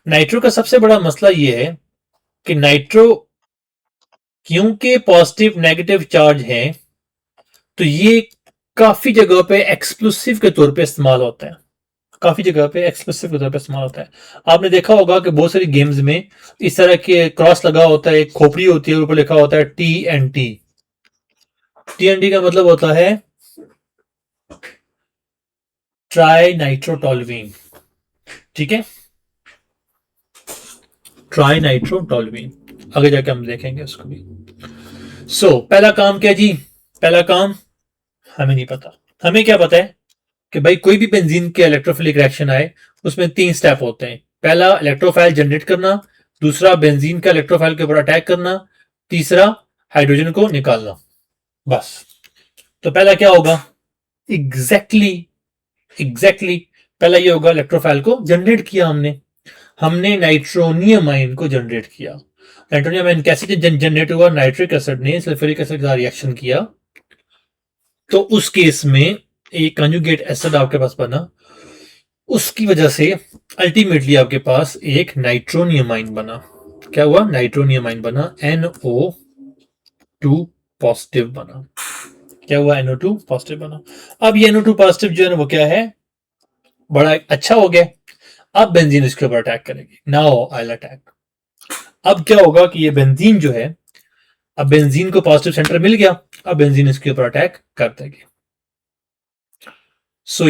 S1: नाइट्रो का सबसे बड़ा मसला ये है कि नाइट्रो क्योंकि पॉजिटिव नेगेटिव चार्ज है, तो ये काफी जगह पे एक्सप्लोसिव के तौर पे इस्तेमाल होता है। काफी जगह पे एक्सप्लोसिव के तौर पे इस्तेमाल होता है। आपने देखा होगा कि बहुत सारी गेम्स में इस तरह के क्रॉस लगा होता है, एक खोपड़ी होती है, ऊपर लिखा होता है TNT। TNT का मतलब होता है ट्राई नाइट्रोटोलुईन। ठीक है, ट्राई नाइट्रोटोलुईन, आगे जाके हम देखेंगे उसको भी। पहला काम क्या जी? पहला काम हमें नहीं पता। हमें क्या पता है कि भाई कोई भी बेंजीन के इलेक्ट्रोफिलिक रिएक्शन आए उसमें 3 स्टेप होते हैं। पहला इलेक्ट्रोफाइल जनरेट करना, दूसरा बेंजीन का इलेक्ट्रोफाइल के ऊपर अटैक करना, तीसरा हाइड्रोजन को निकालना। बस। तो पहला क्या होगा? एग्जैक्टली पहला ये होगा, इलेक्ट्रोफाइल को जनरेट किया हमने नाइट्रोनियम आयन को जनरेट किया। नाइट्रोनियम आयन कैसे जनरेट हुआ? नाइट्रिक एसिड ने सल्फ्यूरिक एसिड का रिएक्शन किया, तो उस केस में एक कंजुगेट एसिड आपके पास बना। उसकी वजह से अल्टीमेटली आपके पास एक नाइट्रोनियमाइन बना। क्या हुआ? नाइट्रोनियमाइन बना, NO2 पॉजिटिव बना। क्या हुआ? NO2 पॉजिटिव बना। अब ये NO2 पॉजिटिव जो है ना वो क्या है? बड़ा अच्छा हो गया। अब बेंजीन इसके ऊपर अटैक करेगी। Now I will attack. अब क्या होगा कि ये बेंजीन जो है, अब बेंजीन को पॉजिटिव सेंटर मिल गया, अब बेंजीन इसके ऊपर अटैक कर देगी।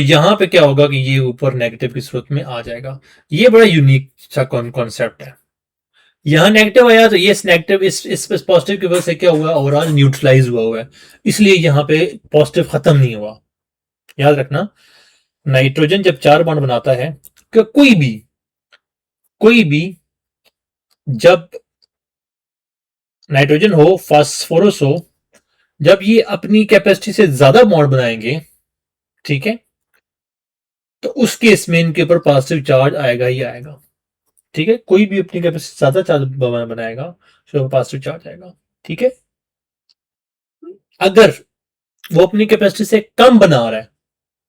S1: यहां पे क्या होगा कि ये ऊपर नेगेटिव की सूरत में आ जाएगा। ये बड़ा यूनिक सा कॉन्सेप्ट है। यहां नेगेटिव आया तो ये नेगेटिव इस पॉजिटिव की वजह से क्या हुआ? ओवरऑल न्यूट्रलाइज हुआ है, इसलिए यहां पे पॉजिटिव खत्म नहीं हुआ। याद रखना, नाइट्रोजन जब 4 बॉन्ड बनाता है, कोई भी जब नाइट्रोजन हो, फास्फोरस हो, जब ये अपनी कैपेसिटी से ज्यादा बॉन्ड बनाएंगे, ठीक है, तो उस केस में इनके ऊपर पॉजिटिव चार्ज आएगा ही आएगा। ठीक है, कोई भी अपनी कैपेसिटी से ज्यादा चार्ज बनाएगा तो पॉजिटिव चार्ज आएगा। ठीक है, अगर वो अपनी कैपेसिटी से कम बना रहा है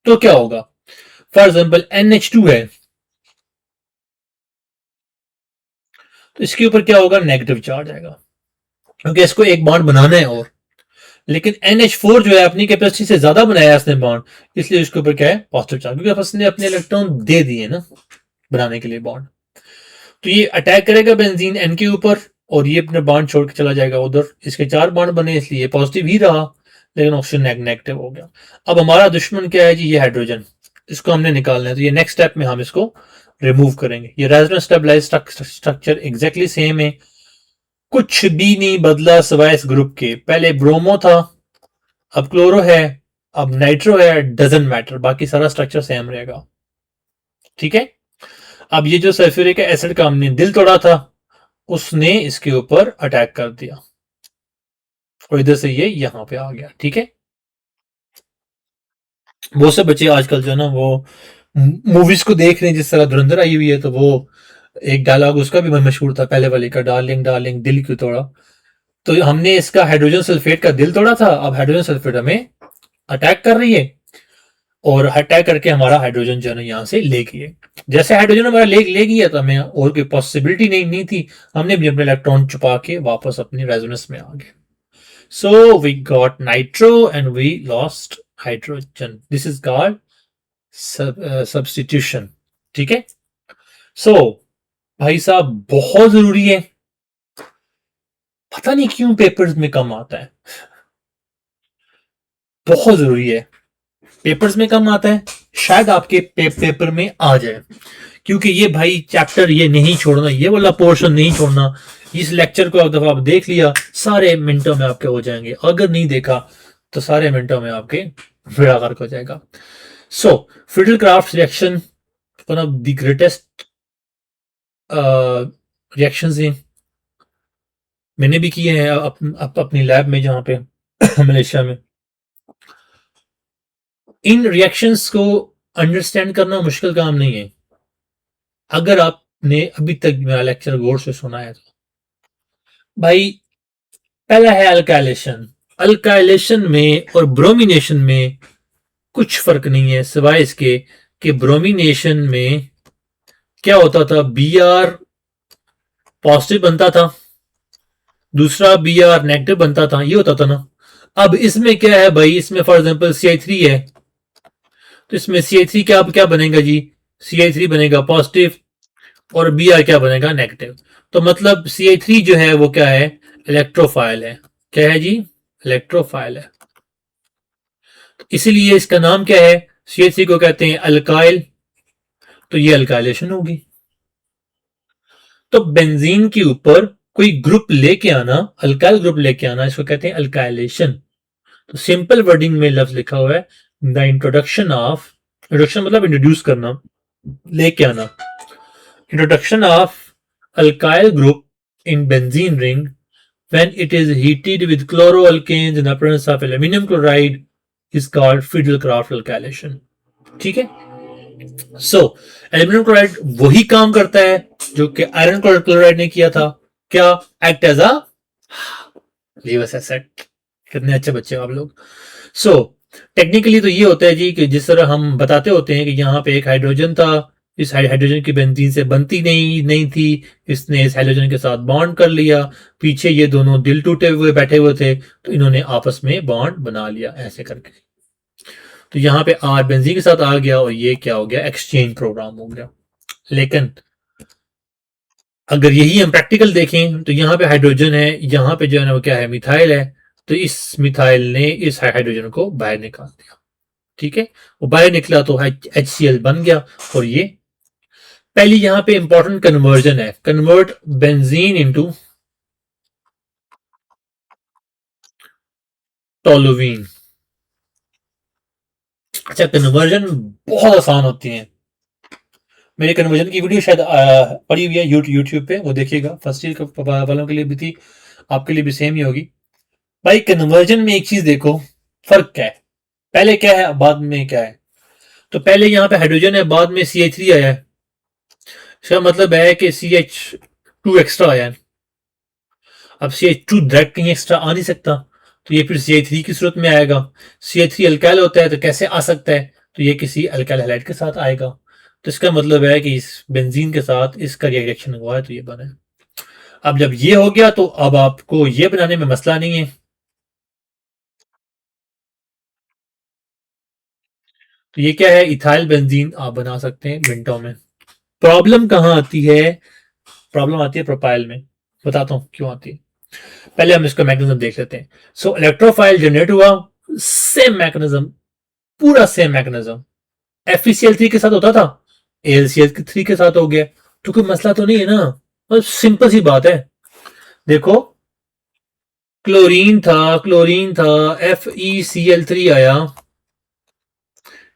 S1: तो क्या होगा? फॉर एग्जाम्पल NH2 है, तो इसके ऊपर क्या होगा? नेगेटिव चार्ज आएगा, क्योंकि इसको एक बॉन्ड बनाना है और। लेकिन NH4 जो है अपनी कैपेसिटी से ज्यादा बनाया इसने बॉन्ड, इसलिए इसके ऊपर क्या है? पॉजिटिव चार्ज, क्योंकि उसने अपने इलेक्ट्रॉन दे दिए ना बनाने के लिए बॉन्ड। तो ये अटैक करेगा बेंजीन N के ऊपर और ये अपने बॉन्ड छोड़ के चला जाएगा उधर। इसके 4 बॉन्ड बने, इसलिए पॉजिटिव ही रहा, लेकिन ऑक्सीजन नेगेटिव हो गया। अब हमारा दुश्मन क्या है जी? ये हाइड्रोजन। इसको हमने निकालना है, तो ये नेक्स्ट स्टेप में हम इसको रिमूव करेंगे। ये resonance stabilise structure exactly same है, कुछ भी नहीं बदला सिवाय इस ग्रुप के। पहले ब्रोमो था, अब क्लोरो है, अब नाइट्रो है, डजंट मैटर, बाकी सारा स्ट्रक्चर सेम रहेगा। ठीक है, अब ये जो सल्फ्यूरिक एसिड का हमने दिल तोड़ा था, उसने इसके ऊपर अटैक कर दिया और इधर से ये यहां पे आ गया। ठीक है, बहुत से बच्चे आजकल जो है ना वो मूवीज को देख रहे हैं, जिस तरह धुरंधर आई हुई है, तो वो एक डायलॉग उसका भी मशहूर था पहले वाले का, डार्लिंग डार्लिंग दिल क्यों तोड़ा। तो हमने इसका हाइड्रोजन सल्फेट का दिल तोड़ा था, अब हाइड्रोजन सल्फेट हमें अटैक कर रही है और अटैक करके हमारा हाइड्रोजन जो है यहाँ से ले गई। जैसे हाइड्रोजन हमारा ले गई तो हमें और कोई पॉसिबिलिटी नहीं थी, हमने भी अपने इलेक्ट्रॉन छुपा के वापस अपनी रेजोनेंस में आ गए। So we got nitro and we lost hydrogen. This is called substitution. ठीक है, सो भाई साहब बहुत जरूरी है, पता नहीं क्यों पेपर्स में कम आता है, बहुत जरूरी है, पेपर्स में कम आता है, शायद आपके पेपर में आ जाए, क्योंकि ये भाई चैप्टर ये नहीं छोड़ना, ये वाला पोर्शन नहीं छोड़ना। इस लेक्चर को एक दफा आप देख लिया, सारे मिनटों में आपके हो जाएंगे, अगर नहीं देखा तो सारे मिनटों में आपके बेड़ा गर्क हो जाएगा। So Friedel Crafts reaction one of the greatest reactions हैं, मैंने भी किए हैं अपनी लैब में जहां पे मलेशिया में। इन रिएक्शंस को अंडरस्टैंड करना मुश्किल काम नहीं है, अगर आपने अभी तक मेरा लेक्चर गौर से सुना है तो। भाई पहला है अल्काइलेशन, अल्काइलेशन में और ब्रोमिनेशन में कुछ फर्क नहीं है, सिवाय इसके कि ब्रोमिनेशन में क्या होता था, बी आर पॉजिटिव बनता था, दूसरा बी आर नेगेटिव बनता था, ये होता था ना। अब इसमें क्या है भाई, इसमें फॉर एग्जांपल CH3 है, तो इसमें CH3 क्या क्या बनेगा जी, CH3 बनेगा पॉजिटिव और बी आर क्या बनेगा, नेगेटिव। तो मतलब CH3 जो है वो क्या है, इलेक्ट्रोफाइल है। क्या है जी, इलेक्ट्रोफाइल है, इसीलिए इसका नाम क्या है, CH3 को कहते हैं अल्काइल, तो ये अल्काइलेशन होगी। तो बेंजीन के ऊपर कोई ग्रुप लेके आना, अल्काइल ग्रुप लेके आना, इसको कहते हैं अल्काइलेशन। तो सिंपल वर्डिंग में लफ्ज लिखा हुआ है, द इंट्रोडक्शन ऑफ, इंट्रोडक्शन मतलब इंट्रोड्यूस करना, लेके आना, introduction of alkyl group in benzene ring when it is heated with chloroalkanes in the presence of aluminum chloride is called Friedel-Crafts alkylation। ठीक है, सो एल्यूमिनियम क्लोराइड वही काम करता है जो कि आयरन क्लोराइड ने किया था, क्या, act as a Lewis acid. कितने अच्छे बच्चे हो आप लोग। सो टेक्निकली तो ये होता है जी कि जिस तरह हम बताते होते हैं कि यहाँ पे एक हाइड्रोजन था, इस हाइड्रोजन की बेंजीन से बनती नहीं थी, इसने इस हाइड्रोजन के साथ बॉन्ड कर लिया, पीछे ये दोनों दिल टूटे हुए बैठे हुए थे, तो इन्होंने आपस में बॉन्ड बना लिया ऐसे करके। तो यहाँ पे आर बेंजीन के साथ आ गया और ये क्या हो गया, एक्सचेंज प्रोग्राम हो गया। लेकिन अगर यही हम प्रैक्टिकल देखें तो यहाँ पे हाइड्रोजन है, यहाँ पे जो है ना वो क्या है, मिथाइल है, तो इस मिथाइल ने इस हाइड्रोजन को बाहर निकाल दिया। ठीक है, वो बाहर निकला तो HCl बन गया, और ये पहली यहाँ पे इंपॉर्टेंट कन्वर्जन है, कन्वर्ट बेंजीन इनटू टोलुवीन। अच्छा, कन्वर्जन बहुत आसान होती है, मेरे कन्वर्जन की वीडियो शायद पड़ी हुई है यूट्यूब पे, वो देखिएगा, फर्स्ट ईयर वालों के लिए भी थी, आपके लिए भी सेम ही होगी। भाई कन्वर्जन में एक चीज देखो, फर्क क्या है, पहले क्या है बाद में क्या है। तो पहले यहाँ पे हाइड्रोजन है, बाद में CH3 आया है, इसका मतलब है कि CH2 एक्स्ट्रा आया है। अब CH2 डायरेक्ट कहीं एक्स्ट्रा आ नहीं सकता, तो ये फिर CH3 की सूरत में आएगा। CH3 अल्काइल होता है, तो कैसे आ सकता है, तो ये किसी अल्काइल हैलाइड के साथ आएगा। तो इसका मतलब है कि इस बेंजीन के साथ इसका रिएक्शन हुआ है, तो ये बना है। अब जब ये हो गया तो अब आपको ये बनाने में मसला नहीं है। तो ये क्या है, इथाइल बेंजीन आप बना सकते हैं मिनटों में। प्रॉब्लम कहां आती है, प्रॉब्लम आती है प्रोपाइल में, बताता हूं क्यों आती है। पहले हम इसका मैकेनिज्म देख लेते हैं। सो इलेक्ट्रोफाइल जनरेट हुआ, सेम मैकेनिज्म, पूरा सेम मैकेनिज्म, FeCl3 के साथ होता था, AlCl3 के साथ हो गया, तो कोई मसला तो नहीं है ना, बस सिंपल सी बात है। देखो क्लोरीन था, FeCl3 आया,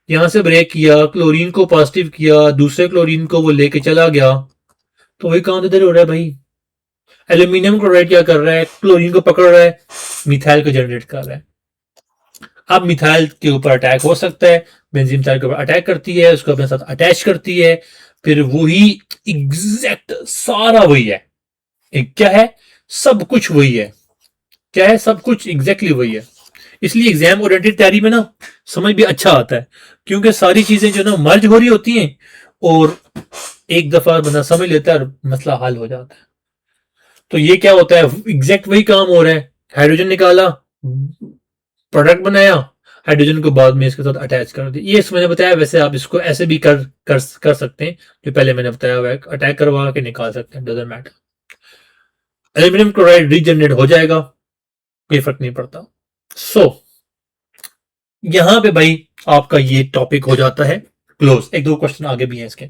S1: यहां से ब्रेक किया, क्लोरीन को पॉजिटिव किया, दूसरे क्लोरीन को वो लेके चला गया, तो वही काम इधर हो रहा है भाई। एल्यूमिनियम क्लोराइड क्या कर रहा है, क्लोरीन को पकड़ रहा है, मिथाइल को जनरेट कर रहा है। अब मिथाइल के ऊपर अटैक हो सकता है, बेंजीन मिथाइल के ऊपर अटैक करती है, उसको अपने साथ अटैच करती है, फिर वही एग्जैक्ट सारा वही है, एक क्या है, सब कुछ वही है, क्या है, सब कुछ एग्जैक्टली वही है। इसलिए एग्जाम ओरिएंटेड तैयारी में ना समझ भी अच्छा आता है, क्योंकि सारी चीजें जो ना मर्ज हो रही होती हैं, और एक दफा बंदा समझ लेता है और मसला हल हो जाता है। तो ये क्या होता है, एग्जैक्ट वही काम हो रहा है, हाइड्रोजन निकाला, प्रोडक्ट बनाया, हाइड्रोजन को बाद में इसके साथ अटैच कर दिया। ये इस मैंने बताया, वैसे आप इसको ऐसे भी कर सकते हैं जो पहले मैंने बताया हुआ है, अटैक करवा के निकाल सकते हैं, doesn't matter. Aluminium chloride regenerate हो जाएगा, कोई फर्क नहीं पड़ता। सो यहां पे भाई आपका ये टॉपिक हो जाता है क्लोज। एक दो क्वेश्चन आगे भी हैं इसके,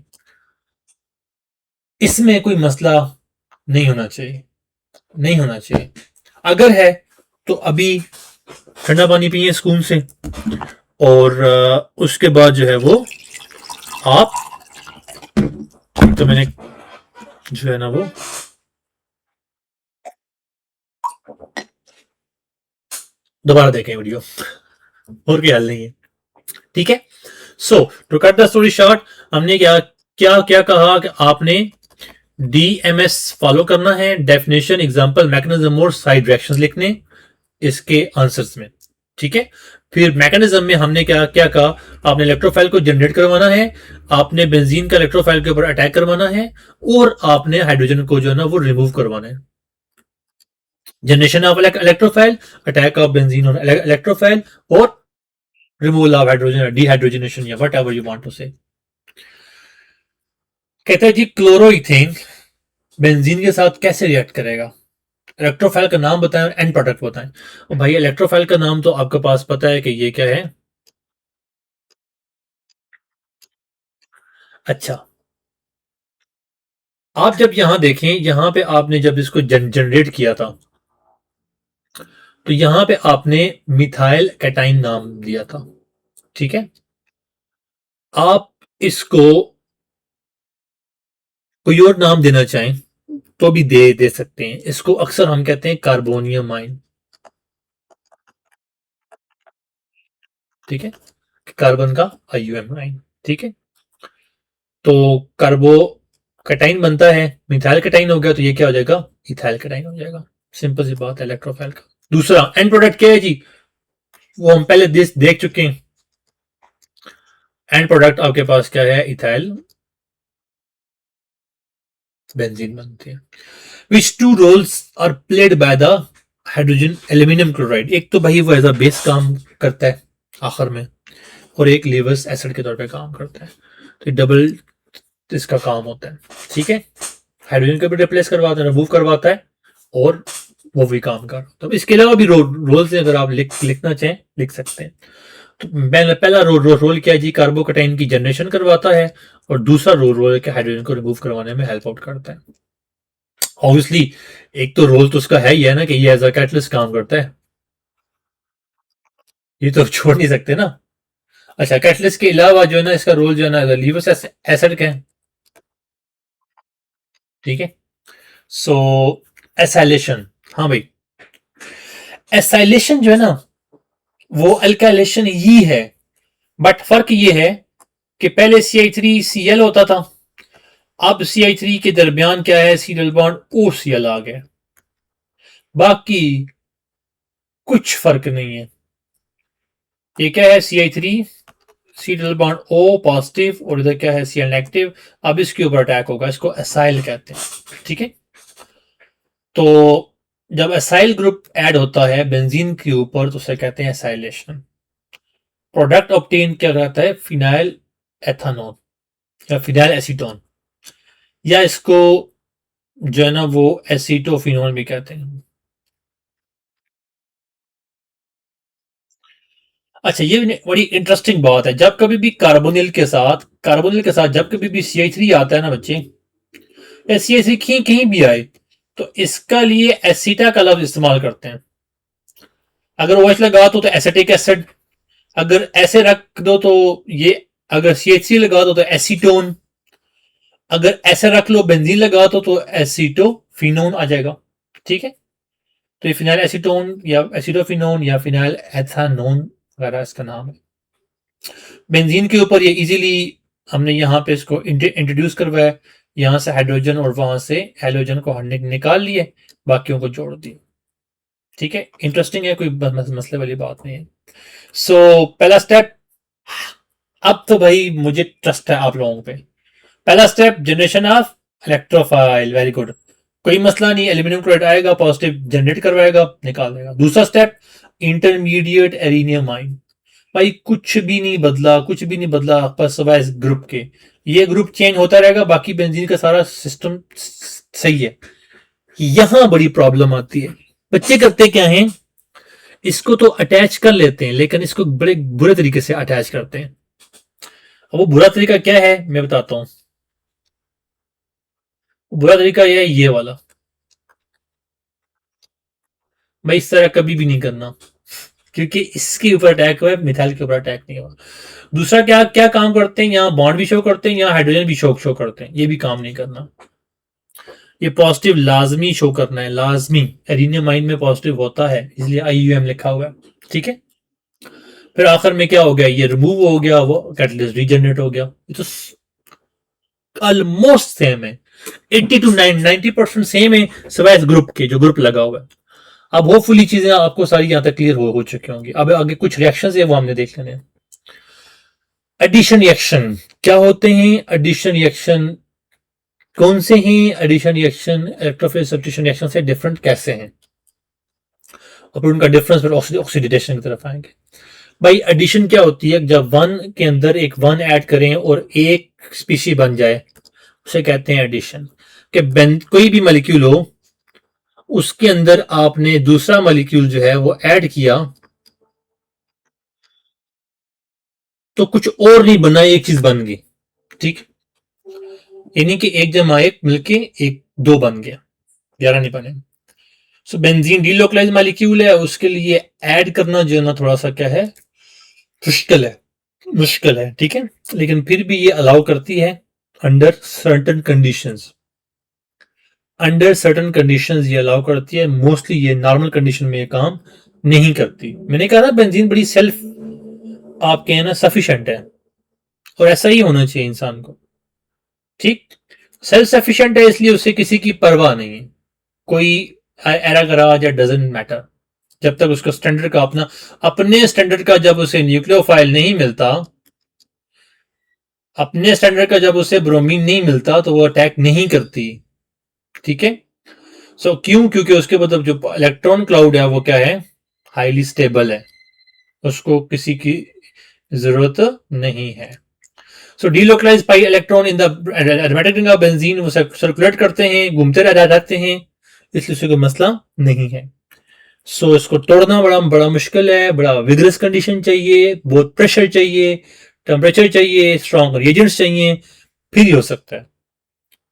S1: इसमें कोई मसला नहीं होना चाहिए, नहीं होना चाहिए। अगर है तो अभी ठंडा पानी पिए सुकून से, और उसके बाद जो है वो आप, तो मैंने जो है ना वो दोबारा देखें वीडियो, और क्या हाल नहीं है, ठीक है। So to cut the story short, हमने क्या क्या क्या कहा कि आपने डीएमएस फॉलो करना है, डेफिनेशन, एग्जांपल, मैकेनिज्म और साइड रिएक्शंस लिखने इसके आंसर्स में, ठीक है। फिर मैकेनिज्म में हमने क्या क्या कहा, आपने इलेक्ट्रोफाइल को जनरेट करवाना है, आपने बेंजीन का इलेक्ट्रोफाइल के ऊपर अटैक करवाना है, और आपने हाइड्रोजन को जो है ना वो रिमूव करवाना है। Generation of electrophile, attack of benzene और इलेक्ट्रोफाइल, और रिमूवल ऑफ हाइड्रोजन, डिहाइड्रोजनेशन, या whatever you want to say. कहते हैं जी क्लोरोइथेन बेंजीन के साथ कैसे रिएक्ट करेगा, इलेक्ट्रोफाइल का नाम बताएं और एंड प्रोडक्ट बताएं। और भाई इलेक्ट्रोफाइल का नाम तो आपके पास पता है कि ये क्या है। अच्छा, आप जब यहां देखें, यहां पे आपने जब इसको जनरेट किया था, तो यहां पे आपने मिथाइल कैटाइन नाम दिया था, ठीक है। आप इसको कोई और नाम देना चाहें तो भी दे सकते हैं। इसको अक्सर हम कहते हैं कार्बोनियम आयन, ठीक है, कार्बन का आईयूएम आयन, ठीक है। तो कार्बो कैटाइन बनता है, मिथाइल कैटाइन हो गया तो ये क्या हो जाएगा, इथाइल कैटाइन हो जाएगा। सिंपल सी बात है इलेक्ट्रोफाइल का। दूसरा एंड प्रोडक्ट क्या है जी, वो हम पहले देख चुके हैं। एंड प्रोडक्ट आपके पास क्या है, इथाइल बेंजीन बनती है। Which two roles are played by the hydrogen aluminium chloride, एक तो भाई वो एज अ बेस काम करता है आखिर में, और एक लीवर्स एसिड के तौर पे काम करता है, तो डबल इसका काम होता है, ठीक है। हाइड्रोजन को भी रिप्लेस करवाता है, रिमूव करवाता है, और वो भी काम कर, तो इसके अलावा भी रोल से अगर आप लिखना चाहें लिख सकते हैं। तो पहला रोल क्या है जी, कार्बोकैटाइन की जनरेशन करवाता है, और दूसरा रोल है कि हाइड्रोजन को रिमूव करवाने में हेल्प आउट करता है। ऑब्वियसली एक तो रोल तो उसका है ही है ना कि ये एज अ कैटलिस्ट काम करता है, ये तो छोड़ नहीं सकते ना। अच्छा, कैटलिस्ट के अलावा जो है ना इसका रोल जो है ना लीवर एसिड का है, ठीक है। सो एसाइलेशन, हाँ भाई, एसाइलेशन जो है ना वो अल्काइलेशन ही है, बट फर्क ये है कि पहले CH3Cl होता था, अब CH3 के दरमियान क्या है, सी डबल बॉन्ड OCl आ गया, बाकी कुछ फर्क नहीं है। ये क्या है, CH3 C double bond O positive, और इधर क्या है Cl नेगेटिव। अब इसके ऊपर अटैक होगा, इसको एसाइल कहते हैं, ठीक है। तो जब एसाइल ग्रुप ऐड होता है बेंजीन के ऊपर तो उसे कहते हैं एसाइलेशन। प्रोडक्ट ऑब्टेन क्या कहता है, फिनाइल एथानोन या फिनाइल एसीटोन, या इसको जो है ना वो एसीटोफिनोल भी कहते हैं। अच्छा, ये बड़ी इंटरेस्टिंग बात है, जब कभी भी कार्बोनिल के साथ जब कभी भी CH3 आता है ना बच्चे, या CH3 कहीं भी आए, तो इसका लिए एसीटा का लफ्ज इस्तेमाल करते हैं। अगर OH लगा तो एसिटिक एसिड, अगर ऐसे रख दो तो ये, अगर CH3 लगा दो तो एसीटोन, अगर ऐसे रख लो बेंजीन लगा दो तो एसीटोफिनोन आ जाएगा, ठीक है। तो ये फिनाइल एसीटोन या एसीटोफिनोन या फिनाइल एथानोन वगैरह इसका नाम है। बेंजीन के ऊपर ये इजीली हमने यहाँ पे इसको इंट्रोड्यूस करवाया, यहाँ से हाइड्रोजन और वहां से हेलोजन को हमने निकाल लिए, बाकियों को जोड़ दिया, ठीक है। इंटरेस्टिंग है, कोई मसले वाली बात नहीं है। सो पहला स्टेप, अब तो भाई मुझे ट्रस्ट है आप लोगों पे। पहला step generation of electrophile, very good, कोई मसला नहीं, एल्यूमिनियम क्लोराइड आएगा, पॉजिटिव जनरेट करवाएगा, निकाल देगा। दूसरा स्टेप इंटरमीडिएट एरिनियम आइन, भाई कुछ भी नहीं बदला, कुछ भी नहीं बदला आपका सिवाय इस ग्रुप के। ये ग्रुप चेंज होता रहेगा, बाकी बेंजीन का सारा सिस्टम सही है। यहां बड़ी प्रॉब्लम आती है। बच्चे करते क्या हैं, इसको तो अटैच कर लेते हैं लेकिन इसको बड़े बुरे तरीके से अटैच करते हैं। अब वो बुरा तरीका क्या है मैं बताता हूं। बुरा तरीका यह है ये वाला। भाई इस तरह कभी भी नहीं करना, क्योंकि इसके ऊपर अटैक हुआ है, मिथाइल के ऊपर अटैक नहीं हुआ। दूसरा क्या क्या काम करते हैं, यहाँ बॉन्ड भी शो करते हैं, यहाँ हाइड्रोजन भी शो करते हैं, ये भी काम नहीं करना। ये पॉजिटिव लाजमी शो करना है, लाजमी। एरिनियमाइन में पॉजिटिव होता है, इसलिए आईयूएम लिखा हुआ है। ठीक है। फिर आखिर में क्या हो गया, ये रिमूव हो गया, वो कैटलिस्ट रीजनरेट हो गया। ये तो ऑलमोस्ट सेम है, 80 to 90% सेम है सिवाय इस ग्रुप के, जो ग्रुप लगा हुआ है। अब होपफुली चीजें आपको सारी यहां तक क्लियर हो चुकी होंगी। अब आगे कुछ रिएक्शंस है वो हमने देख लेने हैं। एडिशन रिएक्शन क्या होते हैं, एडिशन रिएक्शन कौन से हैं, addition reaction electrophile substitution reaction से डिफरेंट कैसे हैं, और फिर उनका डिफरेंस फिर ऑक्सीडेशन की तरफ आएंगे। भाई एडिशन क्या होती है, जब वन के अंदर एक वन ऐड करें और एक स्पीशी बन जाए, उसे कहते हैं एडिशन। कि कोई भी मॉलिक्यूल हो, उसके अंदर आपने दूसरा मॉलिक्यूल जो है वो ऐड किया, तो कुछ और नहीं बना, एक चीज बन गई। ठीक, यानी कि एक जमा एक मिलके एक दो बन गया, 11 नहीं बने। सो बेंजीन डीलोकलाइज मॉलिक्यूल है, उसके लिए ऐड करना जो है ना थोड़ा सा क्या है, मुश्किल है, मुश्किल है। ठीक है, लेकिन फिर भी ये अलाउ करती है under certain conditions. Under certain conditions ये अलाउ करती है। मोस्टली ये नॉर्मल कंडीशन में ये काम नहीं करती। मैंने कहा ना बेंजीन बड़ी सेल्फ आपके है ना सफिशिएंट है, और ऐसा ही होना चाहिए इंसान को। ठीक, सेल्फ सफिशिएंट है इसलिए उसे किसी की परवाह नहीं है, कोई एरा गराज या डजंट मैटर। जब तक उसको स्टैंडर्ड का अपना अपने स्टैंडर्ड का जब उसे न्यूक्लियोफाइल नहीं मिलता, अपने स्टैंडर्ड का जब उसे ब्रोमीन नहीं मिलता, तो वो अटैक नहीं करती। ठीक है। सो क्यों, क्योंकि उसके मतलब जो इलेक्ट्रॉन क्लाउड है वो क्या है, हाईली स्टेबल है, उसको किसी की जरूरत नहीं है। So delocalise pi electron in the aromatic ring of benzene, वो सर्कुलेट करते हैं, घूमते रह जाते हैं, इसलिए उसको कोई मसला नहीं है। सो इसको तोड़ना बड़ा बड़ा मुश्किल है, बड़ा विग्रस कंडीशन चाहिए, बहुत प्रेशर चाहिए, टेम्परेचर चाहिए, स्ट्रॉन्ग रिएजेंट्स चाहिए, फिर ही हो सकता है।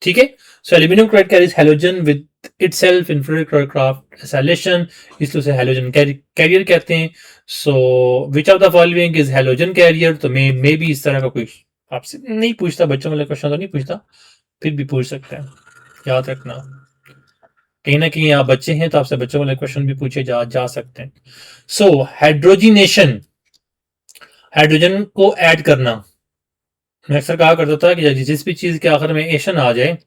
S1: ठीक है। So aluminium chloride carries halogen with itself in Crafts acylation, इसलिए उसे हैलोजन कैरियर कहते हैं। So which of the following is halogen carrier, तो मे भी इस तरह का कोई आपसे नहीं पूछता, बच्चों वाले क्वेश्चन तो नहीं पूछता, फिर भी पूछ सकते हैं, याद रखना। कहीं ना कहीं आप बच्चे हैं तो आपसे बच्चों वाले क्वेश्चन भी पूछे जा सकते हैं। सो हाइड्रोजिनेशन, हाइड्रोजन को ऐड करना। मैं अक्सर कहा करता था कि जिस भी चीज के आखिर में एशन आ जाए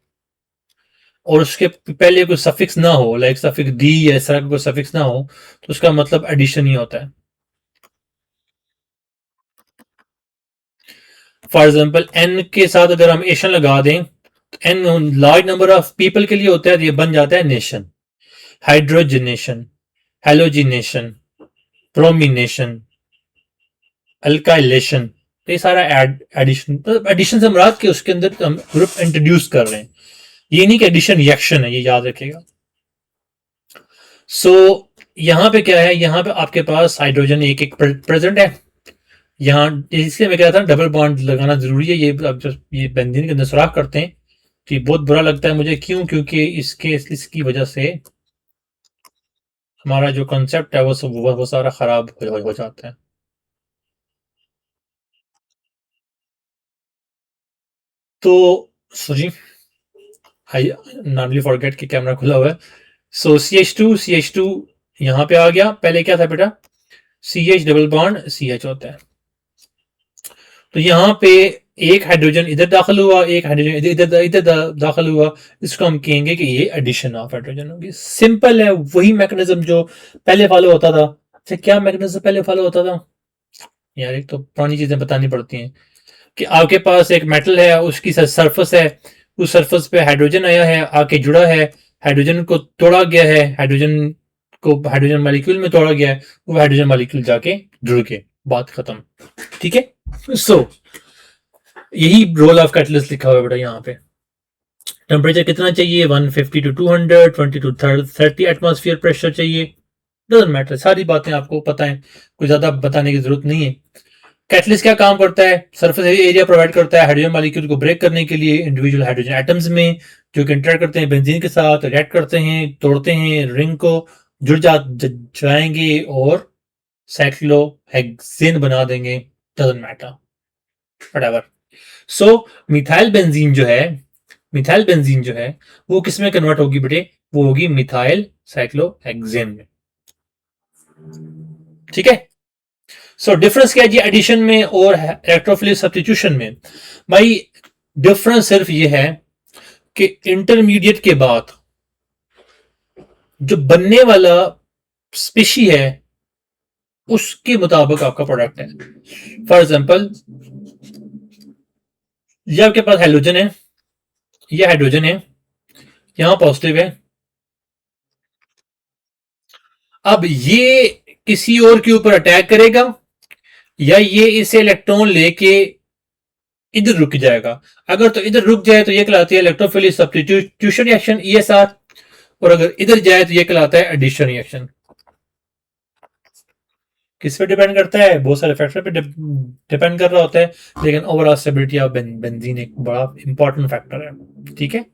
S1: और उसके पहले कोई सफिक्स ना हो, लाइक सफिक्स डी या इस तरह का कोई सफिक्स ना हो, तो उसका मतलब एडिशन ही होता है। फॉर एग्जाम्पल एन के साथ अगर हम एशन लगा दें, तो an large number of people के लिए होता है, तो ये बन जाता है नेशन। हाइड्रोजिनेशन, हेलोजिनेशन, प्रोमिनेशन, अल्काइलेशन, ये सारा एडिशन, तो एडिशन से मुराद के उसके अंदर हम ग्रुप इंट्रोड्यूस कर रहे हैं, ये नहीं कि एडिशन रिएक्शन है, ये याद रखिएगा। सो यहां पे क्या है, यहां पे आपके पास हाइड्रोजन एक एक प्रेजेंट है यहाँ, इसलिए मैं कह रहा था डबल बॉन्ड लगाना जरूरी है। ये अब जब ये बेंजीन के अंदर सुराख करते हैं तो ये बहुत बुरा लगता है मुझे। क्यों, क्योंकि इसकी वजह से हमारा जो कॉन्सेप्ट है वो सारा खराब हो जाता है। तो जी, आई नॉर्मली फॉरगेट कि कैमरा खुला हुआ है। सो सी एच टू यहाँ पे आ गया, पहले क्या था बेटा, C H double bond C H होता है। तो यहाँ पे एक हाइड्रोजन इधर दाखिल हुआ, एक हाइड्रोजन इधर इधर दाखिल हुआ, इसको हम कहेंगे कि ये एडिशन ऑफ हाइड्रोजन होगी। सिंपल है, वही मैकेनिज्म जो पहले फॉलो होता था। अच्छा, क्या मैकेनिज्म पहले फॉलो होता था यार, एक तो पुरानी चीजें बतानी पड़ती हैं। कि आपके पास एक मेटल है, उसकी सरफेस है, उस सरफेस पे हाइड्रोजन आया है, आके जुड़ा है, हाइड्रोजन को तोड़ा गया है, हाइड्रोजन को हाइड्रोजन मॉलिक्यूल में तोड़ा गया है, वो हाइड्रोजन मॉलिक्यूल जाके जुड़ गए। बात खत्म। ठीक है, सो यही रोल ऑफ कैटलिस्ट लिखा हुआ है बेटा यहाँ पे। टेम्परेचर कितना चाहिए, 150 टू 200, 20 टू 30 एटमॉस्फेयर प्रेशर चाहिए, डजंट मैटर, सारी बातें आपको पता है, कोई ज्यादा बताने की जरूरत नहीं है। कैटलिस्ट क्या काम करता है, सरफेस एरिया प्रोवाइड करता है हाइड्रोजन मॉलिक्यूल को ब्रेक करने के लिए इंडिविजुअल हाइड्रोजन एटम्स में, जो कि इंटरेक्ट करते हैं बेंजीन के साथ, रिएक्ट करते हैं, तोड़ते हैं रिंग को, जुड़ जाएंगे और साइक्लोहेक्सेन बना देंगे, doesn't matter, whatever. So methyl benzene जो है वो किस में कन्वर्ट होगी बेटे, वो होगी मिथाइल साइक्लोहेक्सेन में। ठीक है, सो डिफरेंस क्या है जी एडिशन में और इलेक्ट्रोफिलिक सब्स्टिट्यूशन में। भाई डिफरेंस सिर्फ ये है कि इंटरमीडिएट के बाद जो बनने वाला स्पीशी है उसके मुताबिक आपका प्रोडक्ट है। फॉर एग्जांपल, ये आपके पास हाइड्रोजन है, ये हाइड्रोजन है, यहां पॉजिटिव है, अब ये किसी और के ऊपर अटैक करेगा या ये इसे इलेक्ट्रॉन लेके इधर रुक जाएगा। अगर तो इधर रुक जाए तो ये कहलाती है इलेक्ट्रोफिलिक सब्स्टिट्यूशन रिएक्शन ESR, और अगर इधर जाए तो ये कहलाता है एडिशन रिएक्शन। किस पे डिपेंड करता है, बहुत सारे फैक्टर पे डिपेंड कर रहा होता है, लेकिन ओवरऑल स्टेबिलिटी ऑफ बेंजीन एक बड़ा इंपॉर्टेंट फैक्टर है। ठीक है,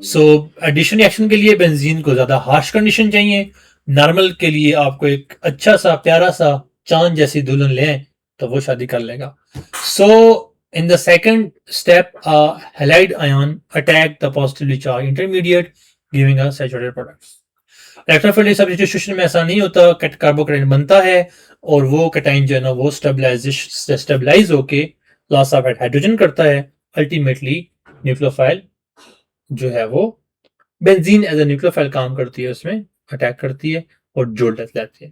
S1: सो एडिशन रिएक्शन के लिए बेंजीन को ज्यादा हार्श कंडीशन चाहिए, नॉर्मल के लिए आपको एक अच्छा सा प्यारा सा चांद जैसी दुल्हन ले तो वो शादी कर लेगा। So in the second step halide ion attack the positively charged intermediate giving a saturated products. Electrophilic substitution में ऐसा नहीं होता, कार्बोकेटाइन बनता है और वो कैटाइन जो है ना वो स्टेबलाइज होके लॉस ऑफ हाइड्रोजन करता है, अल्टीमेटली न्यूक्लियोफाइल जो है वो बेंजीन एज ए न्यूक्लियोफाइल काम करती है, उसमें अटैक करती है और जोड़ लेती है।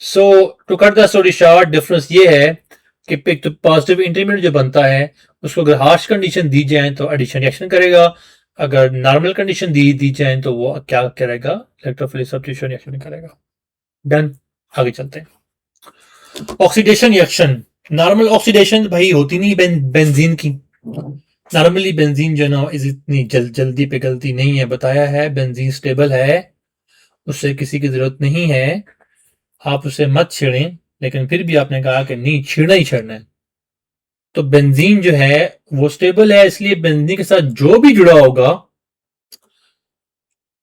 S1: So to cut the story short, difference ये है कि तो पॉजिटिव इंटरमीडिएट जो बनता है उसको अगर हार्श कंडीशन दी जाए तो एडिशन रिएक्शन करेगा, अगर नॉर्मल कंडीशन दी जाए तो वो क्या करेगा, इलेक्ट्रोफिलिक सब्स्टिट्यूशन रिएक्शन करेगा। डन, आगे चलते हैं। ऑक्सीडेशन रिएक्शन, नॉर्मल ऑक्सीडेशन भाई होती नहीं बेंजीन की। नॉर्मली बेंजीन जो ना इतनी जल्दी पिघलती नहीं है, बताया है बेंजीन स्टेबल है, उससे किसी की जरूरत नहीं है, आप उसे मत छेड़ें, लेकिन फिर भी आपने कहा कि नहीं छेड़ना ही छेड़ना है। तो बेंजीन जो है वो स्टेबल है, इसलिए बेंजीन के साथ जो भी जुड़ा होगा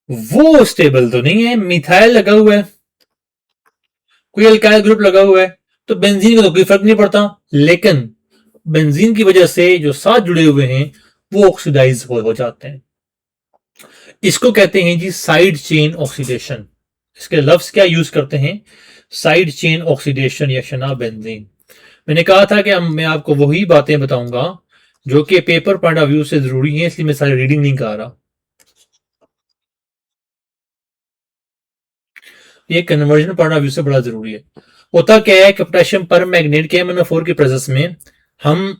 S1: वो स्टेबल तो नहीं है। मिथाइल लगा हुआ है, कोई अल्काइल ग्रुप लगा हुआ है, तो बेंजीन का तो कोई फर्क नहीं पड़ता, लेकिन बेंजीन की वजह से जो साथ जुड़े हुए हैं वो ऑक्सीडाइज हो जाते हैं। इसको कहते हैं जी साइड चेन ऑक्सीडेशन। इसके लफ्ज क्या यूज करते हैं, side chain oxidation reaction of benzene. मैंने कहा था कि मैं आपको वही बातें बताऊंगा जो कि पेपर पॉइंट ऑफ व्यू से जरूरी है, इसलिए मैं सारी रीडिंग नहीं कर रहा। ये कन्वर्जन पॉइंट ऑफ व्यू से बड़ा जरूरी है। होता क्या है कि पोटेशियम पर मैग्नेट KMnO4 की प्रेजेंस में हम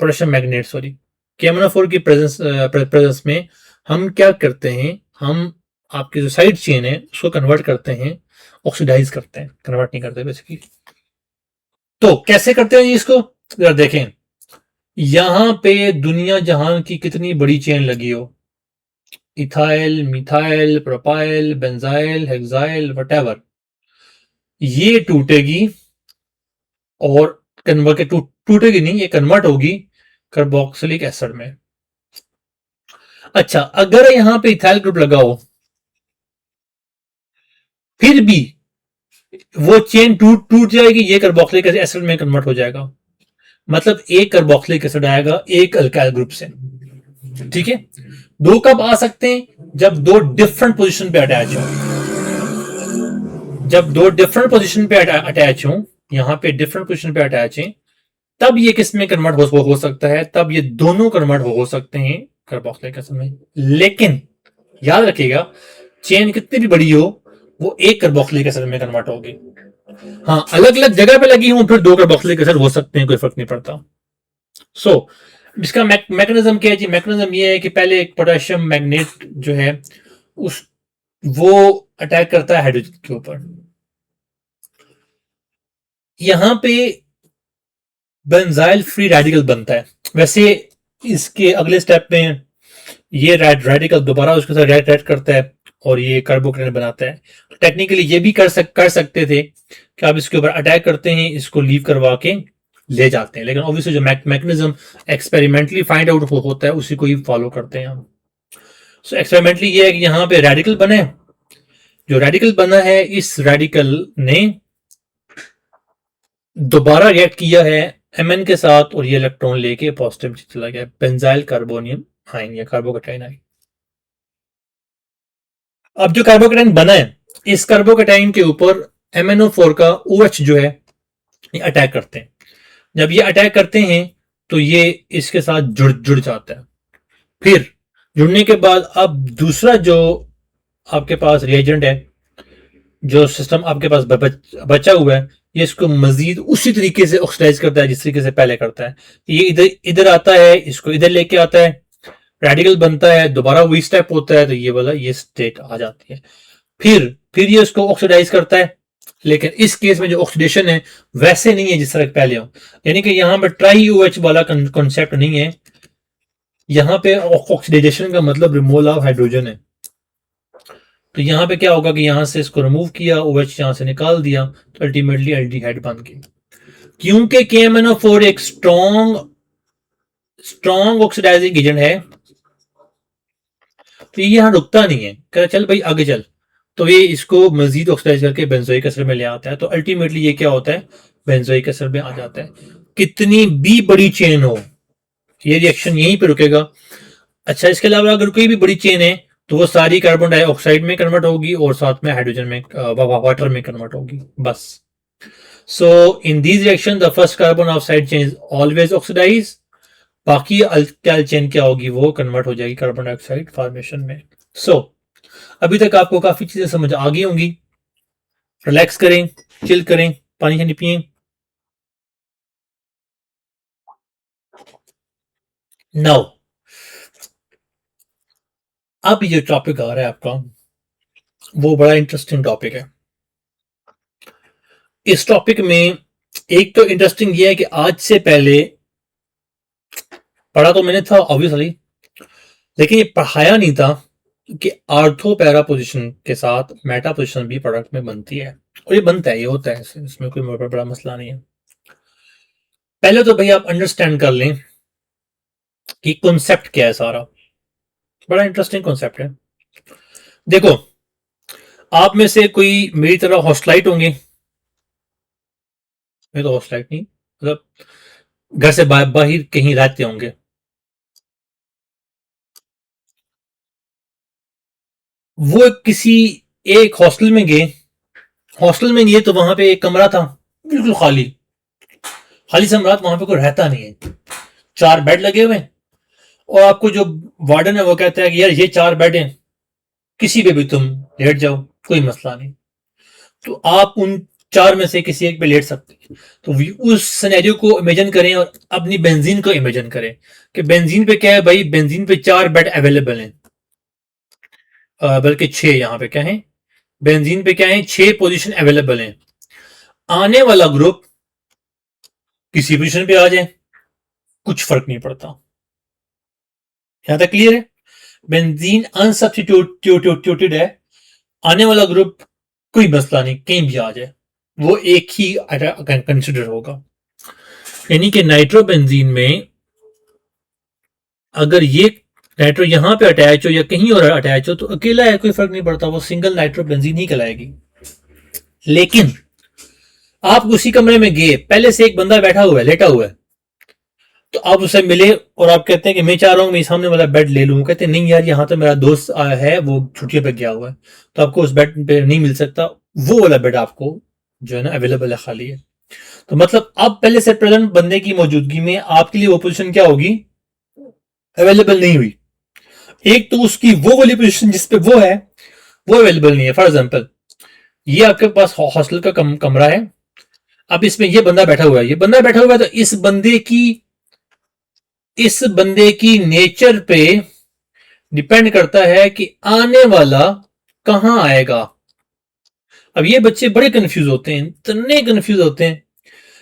S1: पोटेशियम मैग्नेट सॉरी KMnO4 की प्रेजेंस में हम क्या करते हैं, हम आपकी जो साइड चेन है उसको कन्वर्ट करते हैं, ऑक्सीडाइज करते हैं, कन्वर्ट नहीं करते बेसिकली। तो कैसे करते हैं इसको, जरा देखें, यहां पे दुनिया जहान की कितनी बड़ी चेन लगी हो, ethyl, methyl, propyl, benzyl, hexyl, whatever, ये टूटेगी और कन्वर्ट टूटेगी नहीं, ये कन्वर्ट होगी कार्बोक्सिलिक एसिड में। अच्छा, अगर यहां पे इथाइल ग्रुप लगा हो फिर भी वो चेन टूट जाएगी, ये कार्बोक्सिलिक एसिड में कन्वर्ट हो जाएगा। मतलब एक कार्बोक्सिलिक एसिड आएगा एक अल्काइल ग्रुप से। ठीक है, दो कब आ सकते हैं, जब दो डिफरेंट पोजीशन पे अटैच हो। जब दो डिफरेंट पोजीशन पे अटैच हो, यहां पे डिफरेंट पोजीशन पे अटैच है, तब ये किस में कन्वर्ट हो सकता है, तब ये दोनों कन्वर्ट हो सकते हैं कार्बोक्सिलिक एसिड में। लेकिन याद रखिएगा, चेन कितनी भी बड़ी हो वो एक कार्बोक्सिलिक एसिड में कन्वर्ट होगी। हाँ, अलग अलग जगह पे लगी हूं फिर दो कार्बोक्सिलिक एसिड हो सकते हैं, कोई फर्क नहीं पड़ता। सो इसका मैकेनिज्म क्या है जी, मैकेनिज्म ये है कि पहले एक पोटेशियम मैग्नेट जो है उस वो अटैक करता है हाइड्रोजन के ऊपर, यहां पे बेंजाइल फ्री रेडिकल बनता है। वैसे इसके अगले स्टेप में ये रेडिकल दोबारा उसके साथ रिएक्ट करता है और ये कार्बोकेटाइन बनाता है। टेक्निकली ये भी कर सकते थे कि आप इसके ऊपर अटैक करते हैं, इसको लीव करवा के ले जाते हैं, लेकिन ऑब्वियसली जो मैकेनिज्म एक्सपेरिमेंटली फाइंड आउट होता है उसी को ही फॉलो करते हैं हम। सो एक्सपेरिमेंटली ये है कि यहाँ पे रेडिकल बने, जो रेडिकल बना है इस रेडिकल ने दोबारा रिएक्ट किया है Mn के साथ और ये इलेक्ट्रॉन लेके पॉजिटिव चला गया, बेंजाइल कार्बोनियम आयन या कार्बोकेटाइन आयन। अब जो कार्बोकेटाइन बना है, इस कार्बोकेटाइन के ऊपर MnO4 का OH जो है ये अटैक करते हैं। जब ये अटैक करते हैं तो ये इसके साथ जुड़ जाता है। फिर जुड़ने के बाद अब दूसरा जो आपके पास रिएजेंट है, जो सिस्टम आपके पास बचा हुआ है, ये इसको मजीद उसी तरीके से ऑक्सीडाइज करता है जिस तरीके से पहले करता है। ये इधर आता है, इसको इधर लेके आता है, रेडिकल बनता है, दोबारा वही स्टेप होता है, तो ये वाला ये स्टेट आ जाती है। फिर ये उसको ऑक्सीडाइज करता है, लेकिन इस केस में जो ऑक्सीडेशन है वैसे नहीं है जिस तरह पहले हो, यानी कि यहां पर ट्राई OH वाला कॉन्सेप्ट नहीं है। यहां पे ऑक्सीडाइजेशन का मतलब रिमूवल ऑफ हाइड्रोजन है। तो यहां पे क्या होगा कि यहां से इसको रिमूव किया, OH यहां से निकाल दिया, तो अल्टीमेटली एल्डिहाइड बन गई। क्योंकि KMnO4 एक स्ट्रॉन्ग ऑक्सीडाइजिंग एजेंट है, तो ये यहां रुकता नहीं है, कहता चल भाई आगे चल, तो ये इसको मजीद ऑक्सीडाइज करके बेंजोइक एसिड में ले आता है। तो अल्टीमेटली ये क्या होता है, बेंजोइक एसिड में आ जाता है। कितनी भी बड़ी चेन हो, ये रिएक्शन यहीं पे रुकेगा। अच्छा, इसके अलावा अगर कोई भी बड़ी चेन है तो वो सारी कार्बन डाइऑक्साइड में कन्वर्ट होगी और साथ में हाइड्रोजन में वाटर में कन्वर्ट होगी, बस। So in these reaction the first carbon oxide chain is always oxidise, बाकी अल्काइल चेन क्या होगी, वो कन्वर्ट हो जाएगी कार्बन डाइऑक्साइड फॉर्मेशन में। सो अभी तक आपको काफी चीजें समझ आ गई होंगी। रिलैक्स करें, चिल करें, पानी शानी पिए। नाउ अब ये टॉपिक आ रहा है आपका, वो बड़ा इंटरेस्टिंग टॉपिक है। इस टॉपिक में एक तो इंटरेस्टिंग ये है कि आज से पहले पढ़ा तो मैंने था ऑब्वियसली, लेकिन ये पढ़ाया नहीं था कि आर्थो पैरा पोजिशन के साथ मेटा पोजिशन भी प्रोडक्ट में बनती है, और ये बनता है, ये होता है, इसमें कोई बड़ा मसला नहीं है। पहले तो भाई आप अंडरस्टैंड कर लें कि कॉन्सेप्ट क्या है सारा, बड़ा इंटरेस्टिंग कॉन्सेप्ट है। देखो, आप में से कोई मेरी तरह हॉस्टलाइट होंगे, मैं तो हॉस्टलाइट नहीं, मतलब घर से बाहर कहीं रहते होंगे। वो किसी एक हॉस्टल में गए, तो वहां पे एक कमरा था बिल्कुल खाली, खाली सम्राट, वहां पे कोई रहता नहीं है, 4 बेड लगे हुए हैं, और आपको जो वार्डन है वो कहता है कि यार ये 4 बेड हैं, किसी पे भी तुम लेट जाओ, कोई मसला नहीं। तो आप उन 4 में से किसी एक पे लेट सकते हैं। तो उस सिनेरियो को इमेजिन करें और अपनी बेंजीन को इमेजिन करें कि बेंजीन पे क्या है भाई, बेंजीन पे 4 बेड अवेलेबल हैं, बल्कि 6, यहां पे क्या है, बेंजीन पे क्या है, 6 पोजीशन अवेलेबल हैं। आने वाला ग्रुप किसी पोजीशन पे आ जाए, कुछ फर्क नहीं पड़ता। यहां तक क्लियर है? बेंजीन अनसब्स्टिट्यूटेड है, आने वाला ग्रुप कोई मसला नहीं, कहीं भी आ जाए, वो एक ही कंसिडर होगा। यानी कि नाइट्रो बेंजीन में अगर ये नाइट्रो यहां पे अटैच हो या कहीं और अटैच हो तो अकेला है, कोई फर्क नहीं पड़ता, वो सिंगल नाइट्रो बेंजीन ही कहलाएगी। लेकिन आप उसी कमरे में गए, पहले से एक बंदा बैठा हुआ है, लेटा हुआ है, तो आप उससे मिले और आप कहते हैं कि मैं चाह रहा हूं मैं सामने वाला बेड ले लूं, कहते हैं नहीं यार, यहां तो मेरा दोस्त है, वो छुट्टियों पे गया हुआ है, तो आपको उस बेड पे नहीं मिल सकता, वो वाला बेड आपको जो है ना अवेलेबल है, खाली है। तो मतलब अब पहले से प्रेजेंट बंदे की मौजूदगी में आपके लिए वो पोजीशन क्या होगी, अवेलेबल नहीं हुई। एक तो उसकी वो वाली पोजीशन जिसपे वो है, वो अवेलेबल नहीं है। फॉर एग्जाम्पल, ये आपके पास हॉस्टल का कमरा है, अब इसमें ये बंदा बैठा हुआ है, ये बंदा बैठा हुआ है, तो इस बंदे की नेचर पे डिपेंड करता है कि आने वाला कहां आएगा। अब ये बच्चे बड़े कंफ्यूज होते हैं, इतने कंफ्यूज होते हैं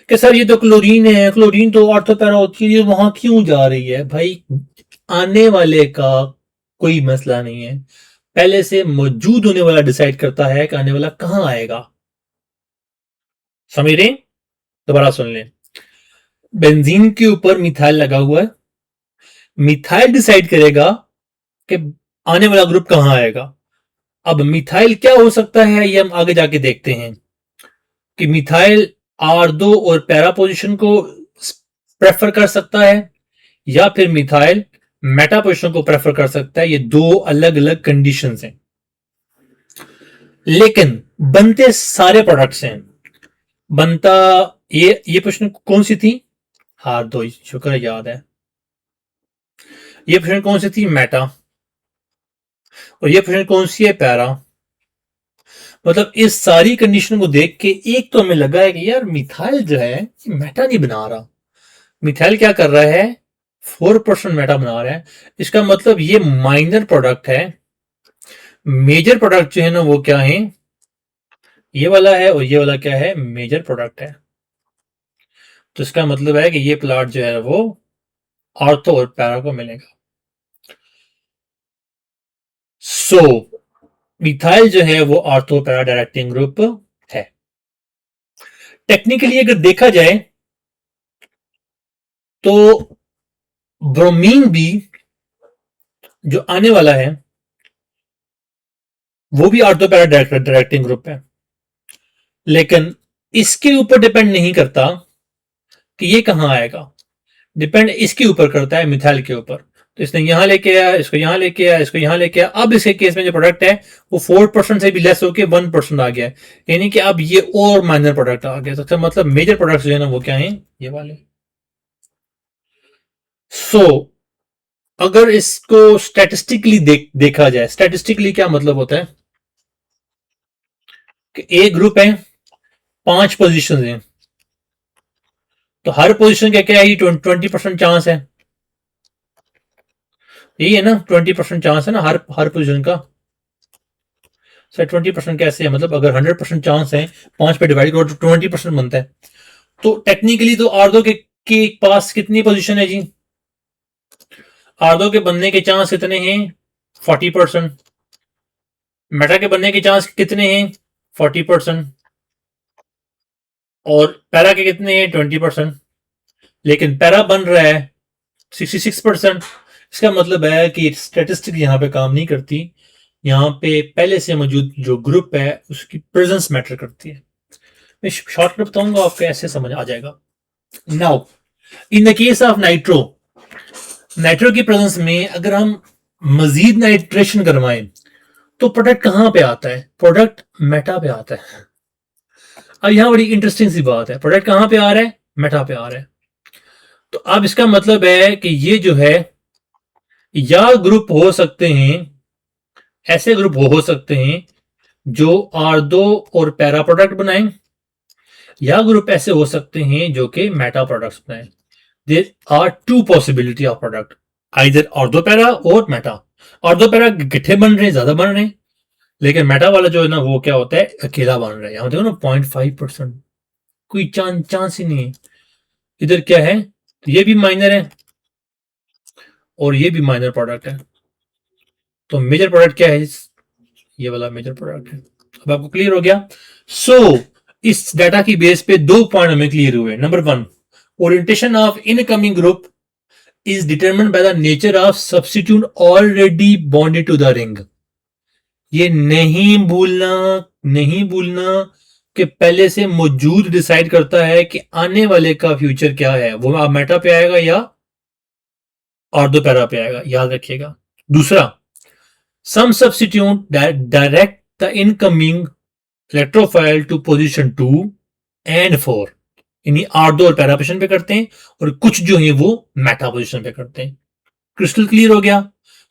S1: कि सर ये तो क्लोरीन है, क्लोरीन तो ऑर्थो पैरा होती है, ये वहां क्यों जा रही है? भाई आने वाले का कोई मसला नहीं है, पहले से मौजूद होने वाला डिसाइड करता है कि आने वाला कहां आएगा। समझ रहे? दोबारा सुन लें। बेंजीन के ऊपर मिथाइल लगा हुआ है, मिथाइल डिसाइड करेगा कि आने वाला ग्रुप कहां आएगा। अब मिथाइल क्या हो सकता है ये हम आगे जाके देखते हैं कि मिथाइल R2 और पैरा पोजीशन को प्रेफर कर सकता है या फिर मिथाइल मेटा पोजीशन को प्रेफर कर सकता है। ये दो अलग अलग कंडीशंस हैं, लेकिन बनते सारे प्रोडक्ट्स हैं। बनता ये पोजीशन कौन सी थी? R2, शुक्र याद है। ये पोजीशन कौन सी थी? मेटा। और ये पोजीशन कौन सी है? पैरा। मतलब इस सारी कंडीशन को देख के एक तो हमें लगा है कि यार मिथाइल जो है मेटा नहीं बना रहा। मिथाइल क्या कर रहा है? 4% मेटा बना रहा है। इसका मतलब ये माइनर प्रोडक्ट है। मेजर प्रोडक्ट जो है ना वो क्या है? ये वाला है, और ये वाला क्या है? मेजर प्रोडक्ट है। तो इसका मतलब है कि ये प्लॉट जो है वो ऑर्थो और पैरा को मिलेगा। सो मिथाइल जो है वो ऑर्थो पैरा डायरेक्टिंग ग्रुप है। टेक्निकली अगर देखा जाए तो ब्रोमीन भी जो आने वाला है वो भी ऑर्थो पैरा डायरेक्टिंग ग्रुप है, लेकिन इसके ऊपर डिपेंड नहीं करता कि ये कहां आएगा। डिपेंड इसके ऊपर करता है, मिथाइल के ऊपर। तो इसने यहां लेके आया, इसको यहां लेके आया, इसको यहां लेके आया। अब इसके केस में जो प्रोडक्ट है वो 4% से भी लेस होकर 1% आ गया है, यानी कि अब ये और माइनर प्रोडक्ट आ गया। तो मतलब मेजर प्रोडक्ट जो है ना वो क्या है? ये वाले। सो अगर इसको स्टैटिस्टिकली देखा जाए, स्टैटिस्टिकली क्या मतलब होता है कि एक ग्रुप है, 5 पोजीशन है, तो हर पोजीशन का क्या है? 20% चांस है। यही है ना, 20% चांस है ना हर पोजीशन का। सर 20% कैसे है? मतलब अगर 100% चांस है, 5 पे डिवाइड करो तो 20% बनता है। तो टेक्निकली तो R2 के पास कितनी पोजीशन है जी? R2 के बनने के चांस कितने हैं? 40%। मेटा के बनने के चांस कितने हैं? 40%। और पैरा के कितने हैं? 20%। लेकिन पैरा बन रहा है 66%। इसका मतलब है कि स्टैटिस्टिक यहां पे काम नहीं करती। यहां पे पहले से मौजूद जो ग्रुप है उसकी प्रेजेंस मैटर करती है। मैं शॉर्ट में बताऊंगा, आपको ऐसे समझ आ जाएगा। Now in the case of nitro, nitro की प्रेजेंस में अगर हम मजीद नाइट्रेशन करवाएं तो प्रोडक्ट कहां पे आता है? प्रोडक्ट मेटा पे आता है। अब यहां बड़ी इंटरेस्टिंग सी बात है, प्रोडक्ट कहां पे आ रहा है? मेटा पे आ रहा है। तो अब इसका मतलब है कि ये जो है, या ग्रुप हो सकते हैं, ऐसे ग्रुप हो सकते हैं जो R2 और पैरा प्रोडक्ट बनाएं, या ग्रुप ऐसे हो सकते हैं जो कि मेटा प्रोडक्ट्स बनाएं। There are two possibility of product, either ortho para और मेटा। ऑर्थो पैरा गिट्ठे बन रहे हैं, ज्यादा बन रहे हैं, लेकिन मेटा वाला जो है ना वो क्या होता है? अकेला बन रहा है। यहां देखो ना 0.5%, कोई चांस ही नहीं है। इधर क्या है? ये भी माइनर है और ये भी माइनर प्रोडक्ट है। तो मेजर प्रोडक्ट क्या है? ये वाला मेजर प्रोडक्ट है। अब आपको क्लियर हो गया? सो इस डाटा की बेस पे 2 पॉइंट हमें क्लियर हुए। Number 1, orientation of incoming group is determined by the nature of substitute already bonded to the ring। ये नहीं भूलना कि पहले से मौजूद डिसाइड करता है कि आने वाले का फ्यूचर क्या है, वो मेटा पे आएगा या ऑर्थो पैरा पे आएगा, याद रखिएगा। दूसरा, some substitute direct the incoming electrophile to position 2 and 4, यानी R2 और पैरा पोजीशन पे करते हैं, और कुछ जो है वो मेटा पोजीशन पे करते हैं। क्रिस्टल क्लियर हो गया?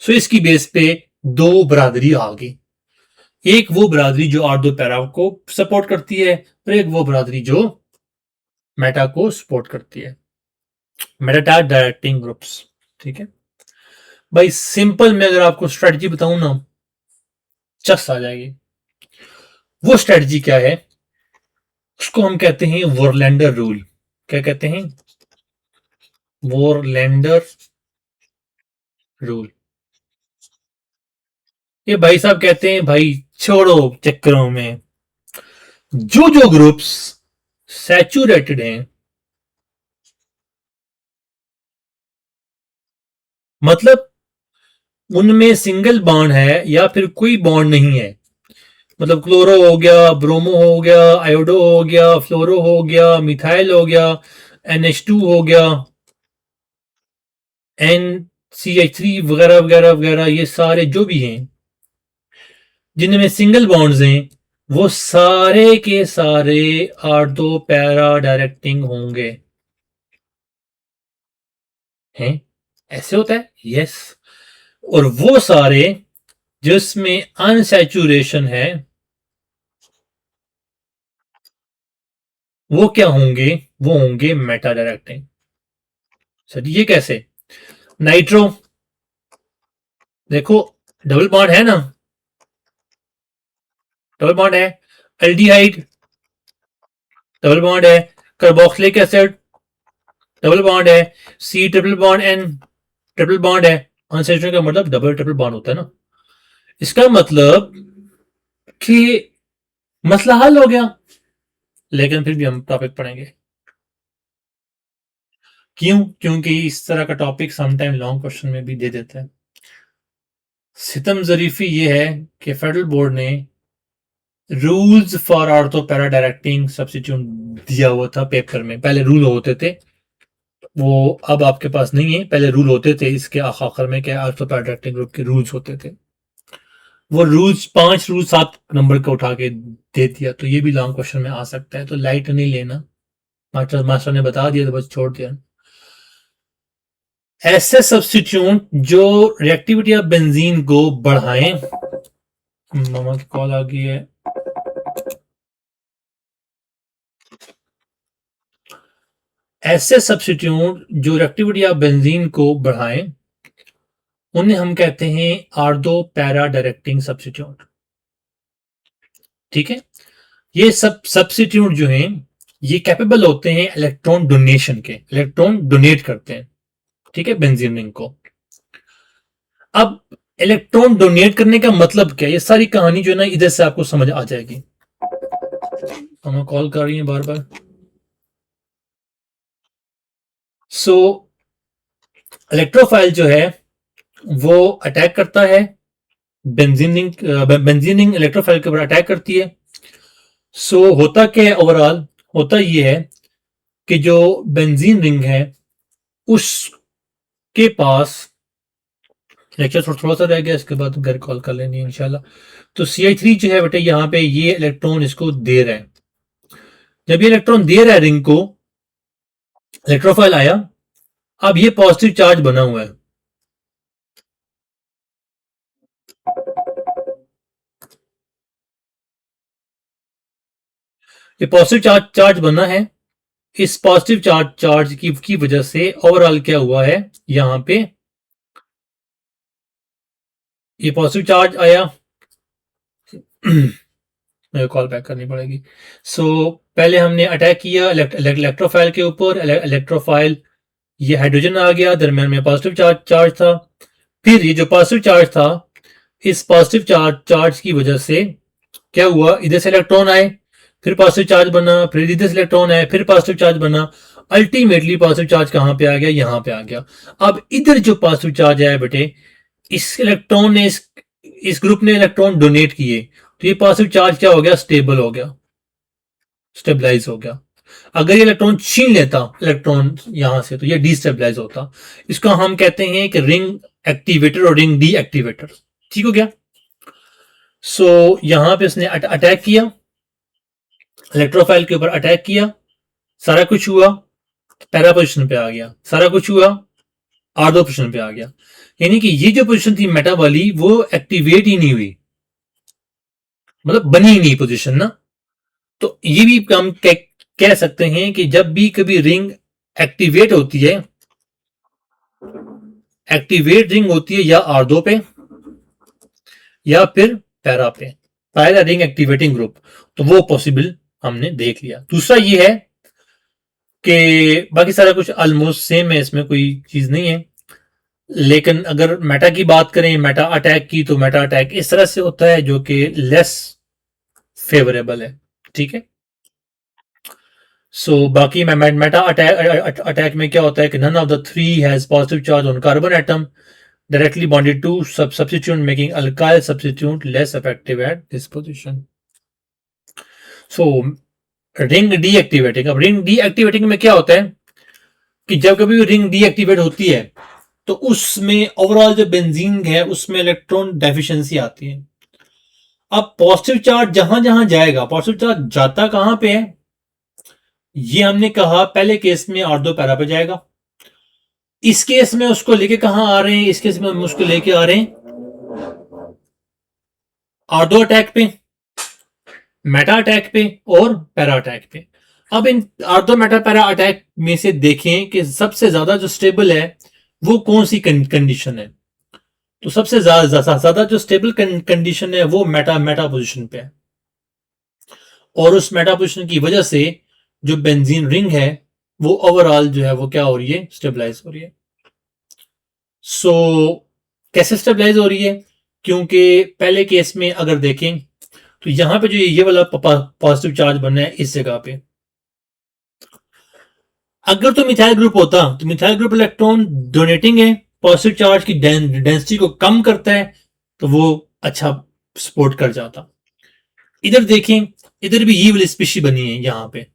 S1: सो इसकी बेस पे 2 बरादरी आ गई। एक वो बरादरी जो R2 पैरा को सपोर्ट करती है, और एक वो बरादरी जो मेटा को सपोर्ट करती है। Meta directing groups. ठीक है भाई, सिंपल में अगर आपको स्ट्रेटजी बताऊं ना, चस आ जाएगी। वो स्ट्रेटजी क्या है? उसको हम कहते हैं वर्लैंडर रूल। क्या कहते हैं, वोरलैंडर रूल। ये भाई साहब कहते हैं भाई छोड़ो चक्करों में, जो जो ग्रुप्स सैचुरेटेड हैं, मतलब उनमें सिंगल बॉन्ड है या फिर कोई बॉन्ड नहीं है, मतलब क्लोरो हो गया, ब्रोमो हो गया, आयोडो हो गया, फ्लोरो हो गया, मिथाइल हो गया, NH2 हो गया, NCH3 वगैरह वगैरह वगैरह, ये सारे जो भी हैं जिनमें सिंगल बॉन्ड्स हैं, वो सारे के सारे आर्थो पैरा डायरेक्टिंग होंगे। हैं, ऐसे होता है, यस। और वो सारे जिसमें अनसैचुरेशन है, वो क्या होंगे, वो होंगे मेटा डायरेक्टिंग। सर ये कैसे, नाइट्रो देखो, डबल बॉन्ड है ना, डबल बॉन्ड है, एल्डिहाइड डबल बॉन्ड है, कार्बोक्सिलिक एसिड डबल बॉन्ड है, C triple bond N triple bond है। अनसैचुरेटेड का मतलब डबल ट्रिपल बॉन्ड होता है ना, इसका मतलब कि मसला हल हो गया। लेकिन फिर भी हम टॉपिक पढ़ेंगे, क्यों, क्योंकि इस तरह का टॉपिक समटाइम लॉन्ग क्वेश्चन में भी दे देते हैं। सितम जरीफी ये है कि फेडरल बोर्ड ने rules for ortho para directing substitute दिया हुआ था पेपर में, पहले रूल होते थे, वो अब आपके पास नहीं है, पहले रूल होते थे इसके आखिर में, क्या ऑर्थो पैरा डायरेक्टिंग ग्रुप के रूल्स होते थे, वो रूल्स 5 रूल 7 नंबर का उठा के दे दिया, तो ये भी लॉन्ग क्वेश्चन में आ सकता है, तो लाइट नहीं लेना, मास्टर ने बता दिया तो बस छोड़ दिया। ऐसे सब्स्टिट्यूट जो रिएक्टिविटी ऑफ बेंजीन को बढ़ाएं, मामा की कॉल आ गई है, ऐसे सब्स्टिट्यूट जो रिएक्टिविटी ऑफ बेंजीन को बढ़ाएं, उन्हें हम कहते हैं आर्थो पैरा डायरेक्टिंग सब्स्टिट्यूट। ठीक है, ये सब सब्स्टिट्यूट जो हैं ये कैपेबल होते हैं इलेक्ट्रॉन डोनेशन के, इलेक्ट्रॉन डोनेट करते हैं, ठीक है, बेंजीन रिंग को। अब इलेक्ट्रॉन डोनेट करने का मतलब क्या, ये सारी कहानी जो है ना इधर से आपको समझ आ जाएगी। हमें कॉल कर रही है बार बार। सो इलेक्ट्रोफाइल जो है वो अटैक करता है, बेंजीन रिंग इलेक्ट्रोफाइल के ऊपर अटैक करती है। सो होता क्या है, ओवरऑल होता ये है कि जो बेंजीन रिंग है उसके पास, लेक्चर थोड़ा सा रह गया, इसके बाद घर कॉल कर लेनी है इंशाल्लाह। तो CH3 जो है बेटे, यहाँ पे ये इलेक्ट्रॉन इसको दे रहा है, जब ये इलेक्ट्रॉन दे रहा है रिंग को, इलेक्ट्रोफाइल आया, अब ये पॉजिटिव चार्ज बना हुआ है, ये पॉजिटिव चार्ज बना है। इस पॉजिटिव चार्ज की वजह से ओवरऑल क्या हुआ है, यहां पे ये पॉजिटिव चार्ज आया। मेरे कॉल बैक करनी पड़ेगी। सो पहले हमने अटैक किया इलेक्ट्रोफाइल के ऊपर, इलेक्ट्रोफाइल ये हाइड्रोजन आ गया, दरम्यान में पॉजिटिव चार्ज था। फिर ये जो पॉजिटिव चार्ज था, इस पॉजिटिव चार्ज की वजह से क्या हुआ, इधर से इलेक्ट्रॉन आए, फिर पॉजिटिव चार्ज बना, फिर इधर से इलेक्ट्रॉन आए, फिर पॉजिटिव चार्ज बना, अल्टीमेटली पॉजिटिव चार्ज कहां पे आ गया, यहां पे आ गया। अब इधर जो पॉजिटिव चार्ज आया बेटे, इस इलेक्ट्रॉन ने इस ग्रुप ने इलेक्ट्रॉन डोनेट किए, तो ये पॉजिटिव चार्ज क्या हो गया, स्टेबल हो गया, स्टेबलाइज हो गया। अगर ये इलेक्ट्रॉन छीन लेता इलेक्ट्रॉन यहां से, तो ये डिस्टेबलाइज होता। इसको हम कहते हैं कि रिंग एक्टिवेटर और रिंग डीएक्टिवेटर। ठीक हो गया। सो यहां पे इसने अटैक किया, इलेक्ट्रोफाइल के ऊपर अटैक किया, सारा कुछ हुआ, पैरा पोजिशन पे आ गया, सारा कुछ हुआ, आर्डो पोजिशन पे आ गया। यानी कि ये जो पोजिशन थी मेटा वाली, वो एक्टिवेट ही नहीं हुई, मतलब बनी ही नहीं पोजिशन ना। तो ये भी हम कह सकते हैं कि जब भी कभी रिंग एक्टिवेट होती है, एक्टिवेट रिंग होती है या आर्डो पे या फिर पैरा पे, पैरा रिंग एक्टिवेटिंग ग्रुप, तो वो पॉसिबल हमने देख लिया। दूसरा ये है कि बाकी सारा कुछ ऑलमोस्ट सेम है, इसमें कोई चीज नहीं है। लेकिन अगर मेटा की बात करें, मेटा अटैक की, तो मेटा अटैक इस तरह से होता है जो कि लेस फेवरेबल है। ठीक है। बाकी मेटा अटैक में क्या होता है कि none of the three has positive charge on carbon atom directly bonded to substituent, making alkyl substituent less effective at this position. So ring deactivating, अब रिंग डीएक्टिवेटिंग में क्या होता है कि जब कभी रिंग डीएक्टिवेट होती है तो उसमें ओवरऑल जो बेंजीन है उसमें इलेक्ट्रॉन डेफिशिएंसी आती है। अब पॉजिटिव चार्ज जहां जहां जाएगा, पॉजिटिव चार्ज जाता कहां पे है, ये हमने कहा पहले केस में ऑर्थो पैरा पे जाएगा। इस केस में उसको लेके कहां आ रहे हैं, इस केस में हम उसको लेके आ रहे हैं ऑर्थो अटैक पे, मेटा अटैक पे और पैरा अटैक पे। अब इन ऑर्थो मेटा पैरा अटैक में से देखें कि सबसे ज्यादा जो स्टेबल है वो कौन सी कंडीशन है। तो सबसे ज्यादा जो स्टेबल कंडीशन है वो मेटा मेटा पोजीशन पे है, और उस मेटा पोजीशन की वजह से जो बेंजीन रिंग है वो ओवरऑल जो है वो क्या हो रही है, स्टेबलाइज हो रही है। सो कैसे स्टेबलाइज हो रही है, क्योंकि पहले केस में अगर देखें तो यहां पे जो ये वाला पॉजिटिव चार्ज बनना है इस जगह पे, अगर तो मिथाइल ग्रुप होता तो मिथाइल ग्रुप इलेक्ट्रॉन डोनेटिंग है, पॉजिटिव चार्ज की डेंसिटी को कम करता है, तो वो अच्छा सपोर्ट कर जाता। इधर देखें, इधर भी ये वाली स्पीशी बनी है, यहां पे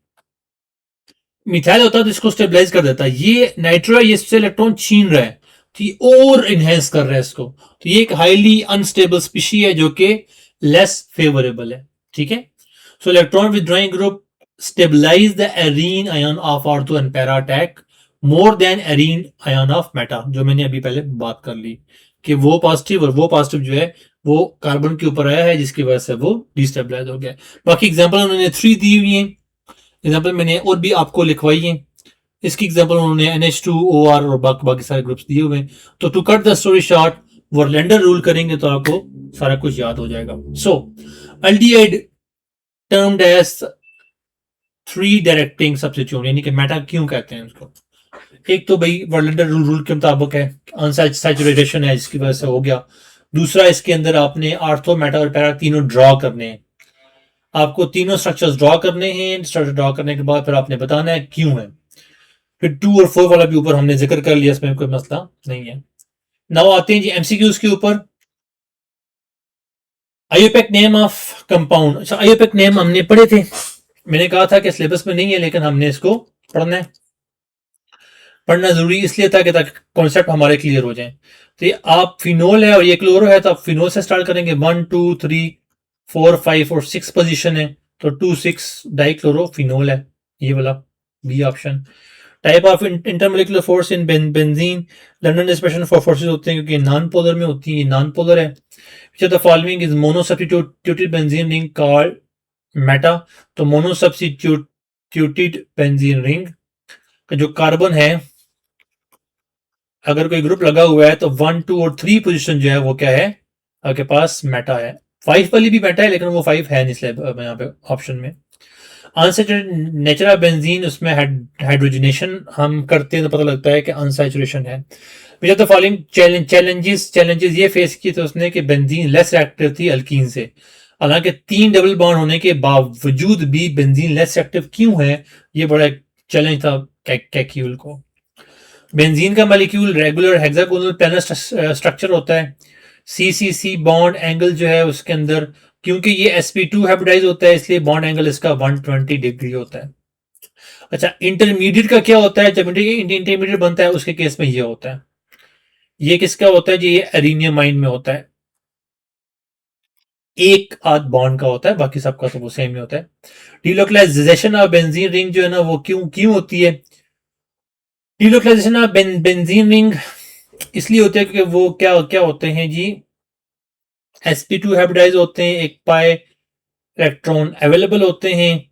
S1: मिथाइल होता तो इसको स्टेबलाइज कर देता, ये नाइट्रो ये इससे इलेक्ट्रॉन छीन रहा है तो ये और इनहेंस कर रहा है इसको, तो ये एक हाईली अनस्टेबल स्पीशी है जो कि लेस फेवरेबल है। ठीक है। सो electron withdrawing group stabilize the arene ion of ortho and para attack more than arene ion of meta, जो मैंने अभी पहले बात कर ली कि वो पॉजिटिव और वो पॉजिटिव जो है वो कार्बन के ऊपर आया है जिसकी वजह से वो डिस्टेबलाइज हो गया। बाकी एग्जांपल उन्होंने 3 दी हुई हैं, एग्जांपल मैंने और भी आपको लिखवाई है। इसकी एग्जांपल उन्होंने NH2OR और बाकी सारे ग्रुप्स दिए हुए हैं। तो to cut the story short, वर्लेंडर रूल करेंगे तो आपको सारा कुछ याद हो जाएगा। So aldehyde termed as 3 directing substitute, यानी कि मेटा क्यों कहते हैं उसको, एक तो भाई वर्लेंडर रूल के मुताबिक है, अनसैचुरेशन है जिसकी वजह से हो गया। दूसरा, इसके अंदर आपने आर्थो मेटा और पैरा तीनों ड्रॉ करने हैं, आपको तीनों स्ट्रक्चर्स ड्रॉ करने हैं। स्ट्रक्चर ड्रॉ करने के बाद फिर आपने बताना है क्यों है। फिर 2 और 4 वाला भी ऊपर हमने जिक्र कर लिया, इसमें कोई मसला नहीं है। नाउ आते हैं जी एमसीक्यूज के ऊपर। आईयूपैक नेम ऑफ कंपाउंड, अच्छा आईयूपैक नेम हमने पढ़े थे, मैंने कहा था कि सिलेबस में नहीं है लेकिन हमने इसको पढ़ना है। पढ़ना जरूरी इसलिए था कि ताकि कॉन्सेप्ट हमारे क्लियर हो जाए। तो ये आप फिनोल है और ये क्लोरो है, तो आप फिनोल से स्टार्ट करेंगे। 1 2 3 4 5 और 6 पोजीशन है, तो 2 6 डाइक्लोरोफिनोल है ये वाला B option. Type of intermolecular force in benzene, London expression for forces होते हैं क्योंकि नॉन पोलर में होती है, ये नॉन पोलर है। Which of the following is monosubstituted benzene ring called meta, तो मोनोसब्स्टिट्यूटेड बेंजीन रिंग का जो कार्बन है, अगर कोई ग्रुप लगा हुआ है तो 1 2 और 3 पोजीशन जो है वो क्या है आपके पास, मेटा है। 5 वाली भी मेटा है लेकिन वो 5 है नहीं इसलिए यहाँ पे ऑप्शन में। अनसैचुरेटेड नेचर ऑफ बेंजीन, उसमें हाइड्रोजनेशन हम करते हैं तो पता लगता है कि अनसैचुरेशन है। Which of the following challenges ये फेस किए थे उसने कि बेंजीन लेस एक्टिव थी अल्कीन से, हालांकि 3 डबल बॉन्ड होने के बावजूद भी बेंजीन लेस एक्टिव क्यों है, ये बड़ा चैलेंज था कैक्यूल को। बेंजीन का molecule regular hexagonal planar structure होता है। CCC बॉन्ड एंगल जो है उसके अंदर, क्योंकि ये sp2 हाइब्रिडाइज होता है इसलिए बॉन्ड एंगल इसका 120 डिग्री होता है। अच्छा, इंटरमीडिएट का क्या होता है, जब इंटरमीडिएट बनता है उसके केस में ये होता है, ये किसका होता है जी, ये एरिनियमाइन में होता है, एक आध बॉन्ड का होता है, बाकी सबका तो वो सेम ही होता है। डिलोकलाइजेशन ऑफ बेंजीन रिंग जो है ना वो क्यों क्यों होती है, डिलोकलाइजेशन ऑफ बेंजीन रिंग इसलिए होते हैं क्योंकि वो क्या क्या होते हैं जी, sp2 हाइब्रिडाइज होते हैं, एक पाई इलेक्ट्रॉन अवेलेबल होते हैं।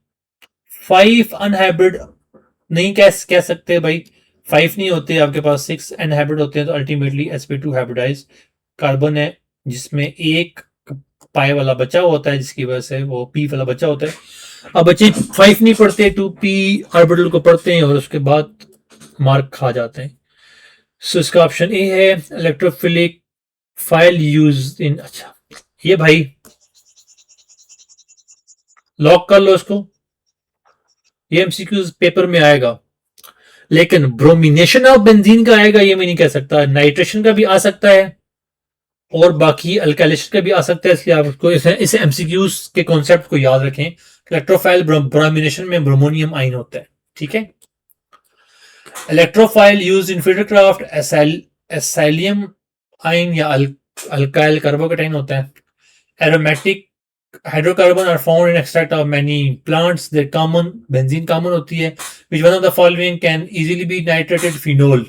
S1: 5 अनहाइब्रिड नहीं कह सकते भाई, 5 नहीं होते आपके पास, 6 अनहाइब्रिड होते हैं, तो अल्टीमेटली sp2 हाइब्रिडाइज कार्बन है जिसमें एक पाई वाला बचा होता है जिसकी वजह से वो p वाला बचा होता है। अब बच्चे 5 नहीं पढ़ते, 2p ऑर्बिटल को पढ़ते हैं और उसके बाद मार्क खा जाते हैं। सो इसका ऑप्शन ए है, इलेक्ट्रोफिलिक फाइल यूज इन। अच्छा ये भाई लॉक कर लो इसको, ये एमसीक्यूज पेपर में आएगा, लेकिन ब्रोमिनेशन ऑफ बेंजीन का आएगा ये मैं नहीं कह सकता। नाइट्रेशन का भी आ सकता है और बाकी अल्काइलेशन का भी आ सकता है, इसलिए आप उसको इस एमसीक्यूज के कॉन्सेप्ट को याद रखें। इलेक्ट्रोफाइल ब्रोमिनेशन में ब्रोमोनियम आइन होता है, ठीक है। Electrophile use in Friedel Crafts acylium ion या अल्काइल कार्बोकेटाइन होता है। Aromatic hydrocarbon are found in extract of many plants that common, benzene common होती है। Which one of the following can easily be nitrated phenol.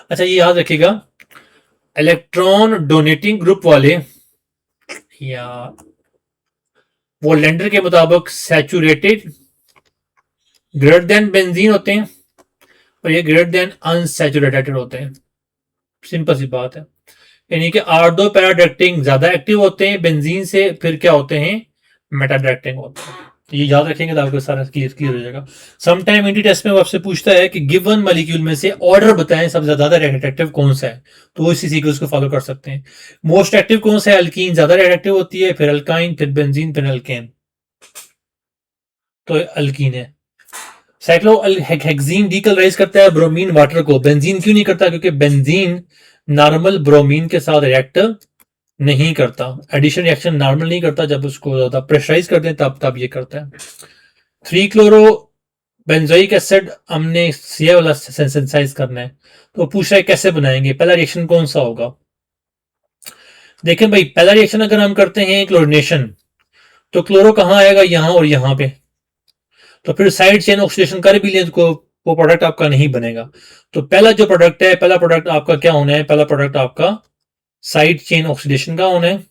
S1: अच्छा ये याद रखिएगा, electron donating group वाले या वो लेंडर के मुताबिक सैचुरेटेड ग्रेटर देन बेंजीन होते हैं और ये ग्रेटर देन अनसैचुरेटेड होते हैं। सिंपल सी बात है, यानी कि R2 पैराडाक्टिंग ज्यादा एक्टिव होते हैं बेंजीन से, फिर क्या होते हैं, मेटाडाक्टिंग होते हैं। तो ये याद रखेंगे तो आपको सारा क्लियर हो जाएगा। समटाइम इंटी टेस्ट में वो आपसे पूछता है कि गिवन मॉलिक्यूल में से ऑर्डर बताएं सबसे ज्यादा रिएक्टिव कौन सा है, तो वो इसी सीक्वेंस को फॉलो कर सकते हैं। मोस्ट एक्टिव कौन सा है, अल्कीन ज्यादा रिएक्टिव होती है, फिर अल्काइन, फिर बेंजीन, फिर अल्केन, तो अल्कीन है। साइक्लोहेक्सीन डीकलराइज करता है ब्रोमीन वाटर को, बेंजीन क्यों नहीं करता, क्योंकि बेंजीन नॉर्मल ब्रोमीन के साथ रिएक्ट नहीं करता, एडिशन रिएक्शन नॉर्मल नहीं करता, जब उसको ज्यादा प्रेशराइज कर दें तब ये करता है। 3 क्लोरो बेंजोइक एसिड हमने सी वाला सिंथेसाइज करना है, तो पूछ रहा है कैसे बनाएंगे, पहला रिएक्शन कौन सा होगा। देखें भाई, पहला रिएक्शन अगर हम करते हैं क्लोरिनेशन, तो क्लोरो कहां आएगा, यहां और यहां पे, तो फिर साइड चेन ऑक्सीडेशन कर भी लें तो वो प्रोडक्ट आपका नहीं बनेगा। तो पहला जो प्रोडक्ट है, पहला प्रोडक्ट आपका क्या होना है, पहला प्रोडक्ट आपका साइड चेन ऑक्सीडेशन का होना है,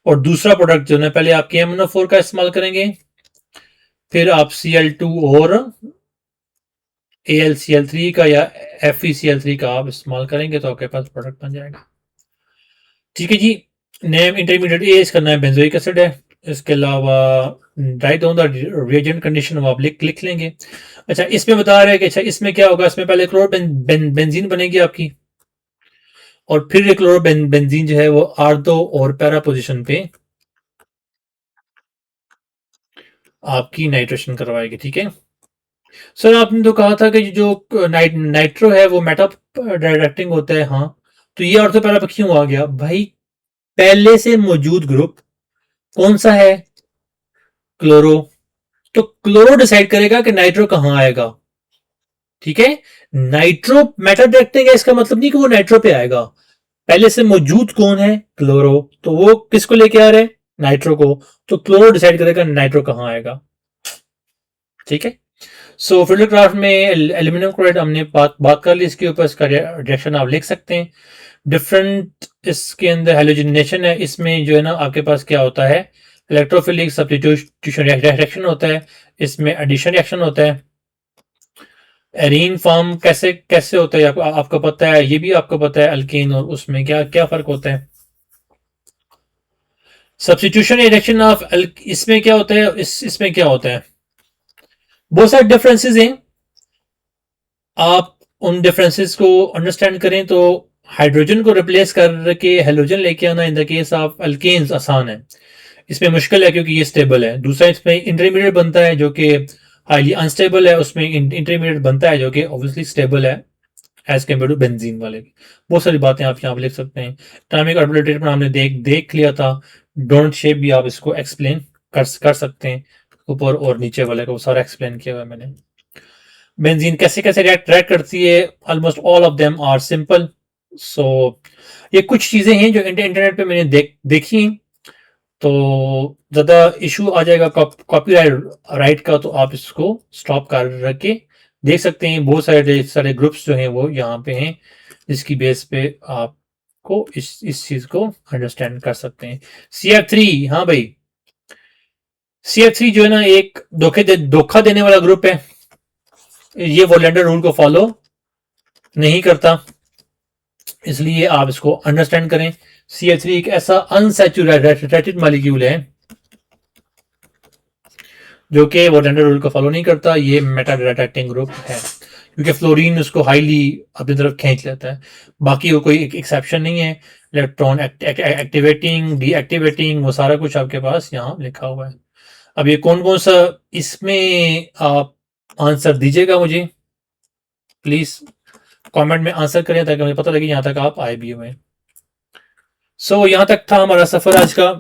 S1: और दूसरा प्रोडक्ट जो है पहले आप KMnO4 का इस्तेमाल करेंगे, फिर आप Cl2 और AlCl3 का या FeCl3 का आप इस्तेमाल करेंगे, तो आपके पास प्रोडक्ट बन जाएगा। ठीक है जी, नेम इंटरमीडिएट ए इसका नाम बेंजोइक एसिड है। इसके अलावा write down the reagent condition वो आप लिख लेंगे। अच्छा इसमें बता रहे हैं कि अच्छा इसमें क्या होगा, इसमें पहले क्लोरो बेंजीन बनेगी आपकी, और फिर ये क्लोरो बेंजीन जो है वो R2 और पैरा पोजीशन पे आपकी नाइट्रेशन करवाएगी, ठीक है। सर आपने तो कहा था कि जो नाइट्रो है वो मेटा डायरेक्टिंग होता है, हाँ, तो ये ऑर्थो पैरा पे क्यों आ गया भाई, पहले से मौजूद ग्रुप कौन सा है, क्लोरो, तो क्लोरो डिसाइड करेगा कि नाइट्रो कहां आएगा, ठीक है। नाइट्रो मेटा डायरेक्टिंग है, इसका मतलब नहीं कि वो नाइट्रो पे आएगा, पहले से मौजूद कौन है, क्लोरो, तो वो किसको लेके आ रहे हैं, नाइट्रो को, तो क्लोरो डिसाइड करेगा नाइट्रो कहां आएगा, ठीक है। सो फिल्टर क्राफ्ट में एल्यूमिनियम क्लोराइड हमने बात कर ली, इसके ऊपर इसका रिएक्शन आप लिख सकते हैं। डिफरेंट इसके अंदर हेलोजिनेशन है, इसमें जो है ना आपके पास क्या होता है, इलेक्ट्रोफिलिक सब्स्टिट्यूशन रिएक्शन होता है, इसमें एडिशन रिएक्शन होता है। एरीन फॉर्म कैसे कैसे होता है आपको पता है, ये भी आपको पता है, अल्केन और उसमें क्या क्या फर्क होता है। सब्स्टिट्यूशन रिएक्शन ऑफ इसमें क्या होता है, इसमें क्या होता है, बहुत सारे डिफरेंसेस हैं, आप उन डिफरेंसेस को अंडरस्टैंड करें तो हाइड्रोजन को रिप्लेस करके हेलोजन लेके आना in the case of alkanes आसान है, इसमें मुश्किल है क्योंकि ये स्टेबल है। दूसरा इसमें इंटरमीडिएट बनता है जो कि हाईली अनस्टेबल है, उसमें इंटरमीडिएट बनता है जो कि ऑब्वियसली स्टेबल है एज कम्पेयर टू बेंजीन वाले। बहुत सारी बातें आप यहाँ पे लिख सकते हैं। एटॉमिक ऑर्बिटल पर हमने देख लिया था, डोनट शेप भी आप इसको एक्सप्लेन कर सकते हैं, ऊपर और नीचे वाले को सारा एक्सप्लेन किया हुआ है मैंने। बेंजीन कैसे कैसे रिएक्ट करती है, almost all of them are simple. So ये कुछ चीजें हैं जो इंटरनेट पे मैंने देखी, तो ज्यादा इशू आ जाएगा कॉपीराइट का, तो आप इसको स्टॉप कर रखे देख सकते हैं। बहुत सारे ग्रुप्स जो हैं वो यहाँ पे हैं, जिसकी बेस पे आपको इस चीज को अंडरस्टैंड कर सकते हैं। CF3, हाँ भाई, CF3 जो है ना एक धोखा देने वाला ग्रुप है, ये वोलेंडर रूल को फॉलो नहीं करता, इसलिए आप इसको अंडरस्टैंड करें। CH3 एक ऐसा अनसैचुरेटेड मॉलिक्यूल है जो कि वो रेंडर रूल को फॉलो नहीं करता, ये मेटा डाटा एक्टिंग ग्रुप है, क्योंकि फ्लोरीन उसको हाईली अपनी तरफ खींच लेता है। बाकी वो कोई एक्सेप्शन नहीं है। इलेक्ट्रॉन एक्टिवेटिंग, डीएक्टिवेटिंग, वो सारा कुछ आपके पास यहाँ लिखा हुआ है। अब ये कौन कौन सा, इसमें आप आंसर दीजिएगा मुझे प्लीज, कमेंट में आंसर करें ताकि मुझे पता लगे यहाँ तक आप आए भी हुए। सो यहाँ तक था हमारा सफर आज का।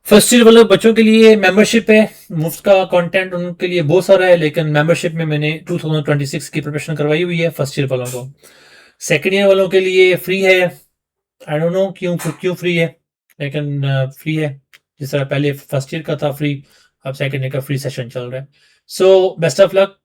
S1: फर्स्ट ईयर वाले बच्चों के लिए मेंबरशिप है, मुफ्त का कंटेंट उनके लिए बहुत सारा है, लेकिन मेंबरशिप में मैंने 2026 की प्रिपरेशन करवाई हुई है फर्स्ट ईयर वालों को। सेकेंड ईयर वालों के लिए फ्री है, आई डोंट नो क्यों फ्री है, लेकिन फ्री है। जिस तरह पहले फर्स्ट ईयर का था फ्री, अब सेकेंड ईयर का फ्री सेशन चल रहा है। So best of luck,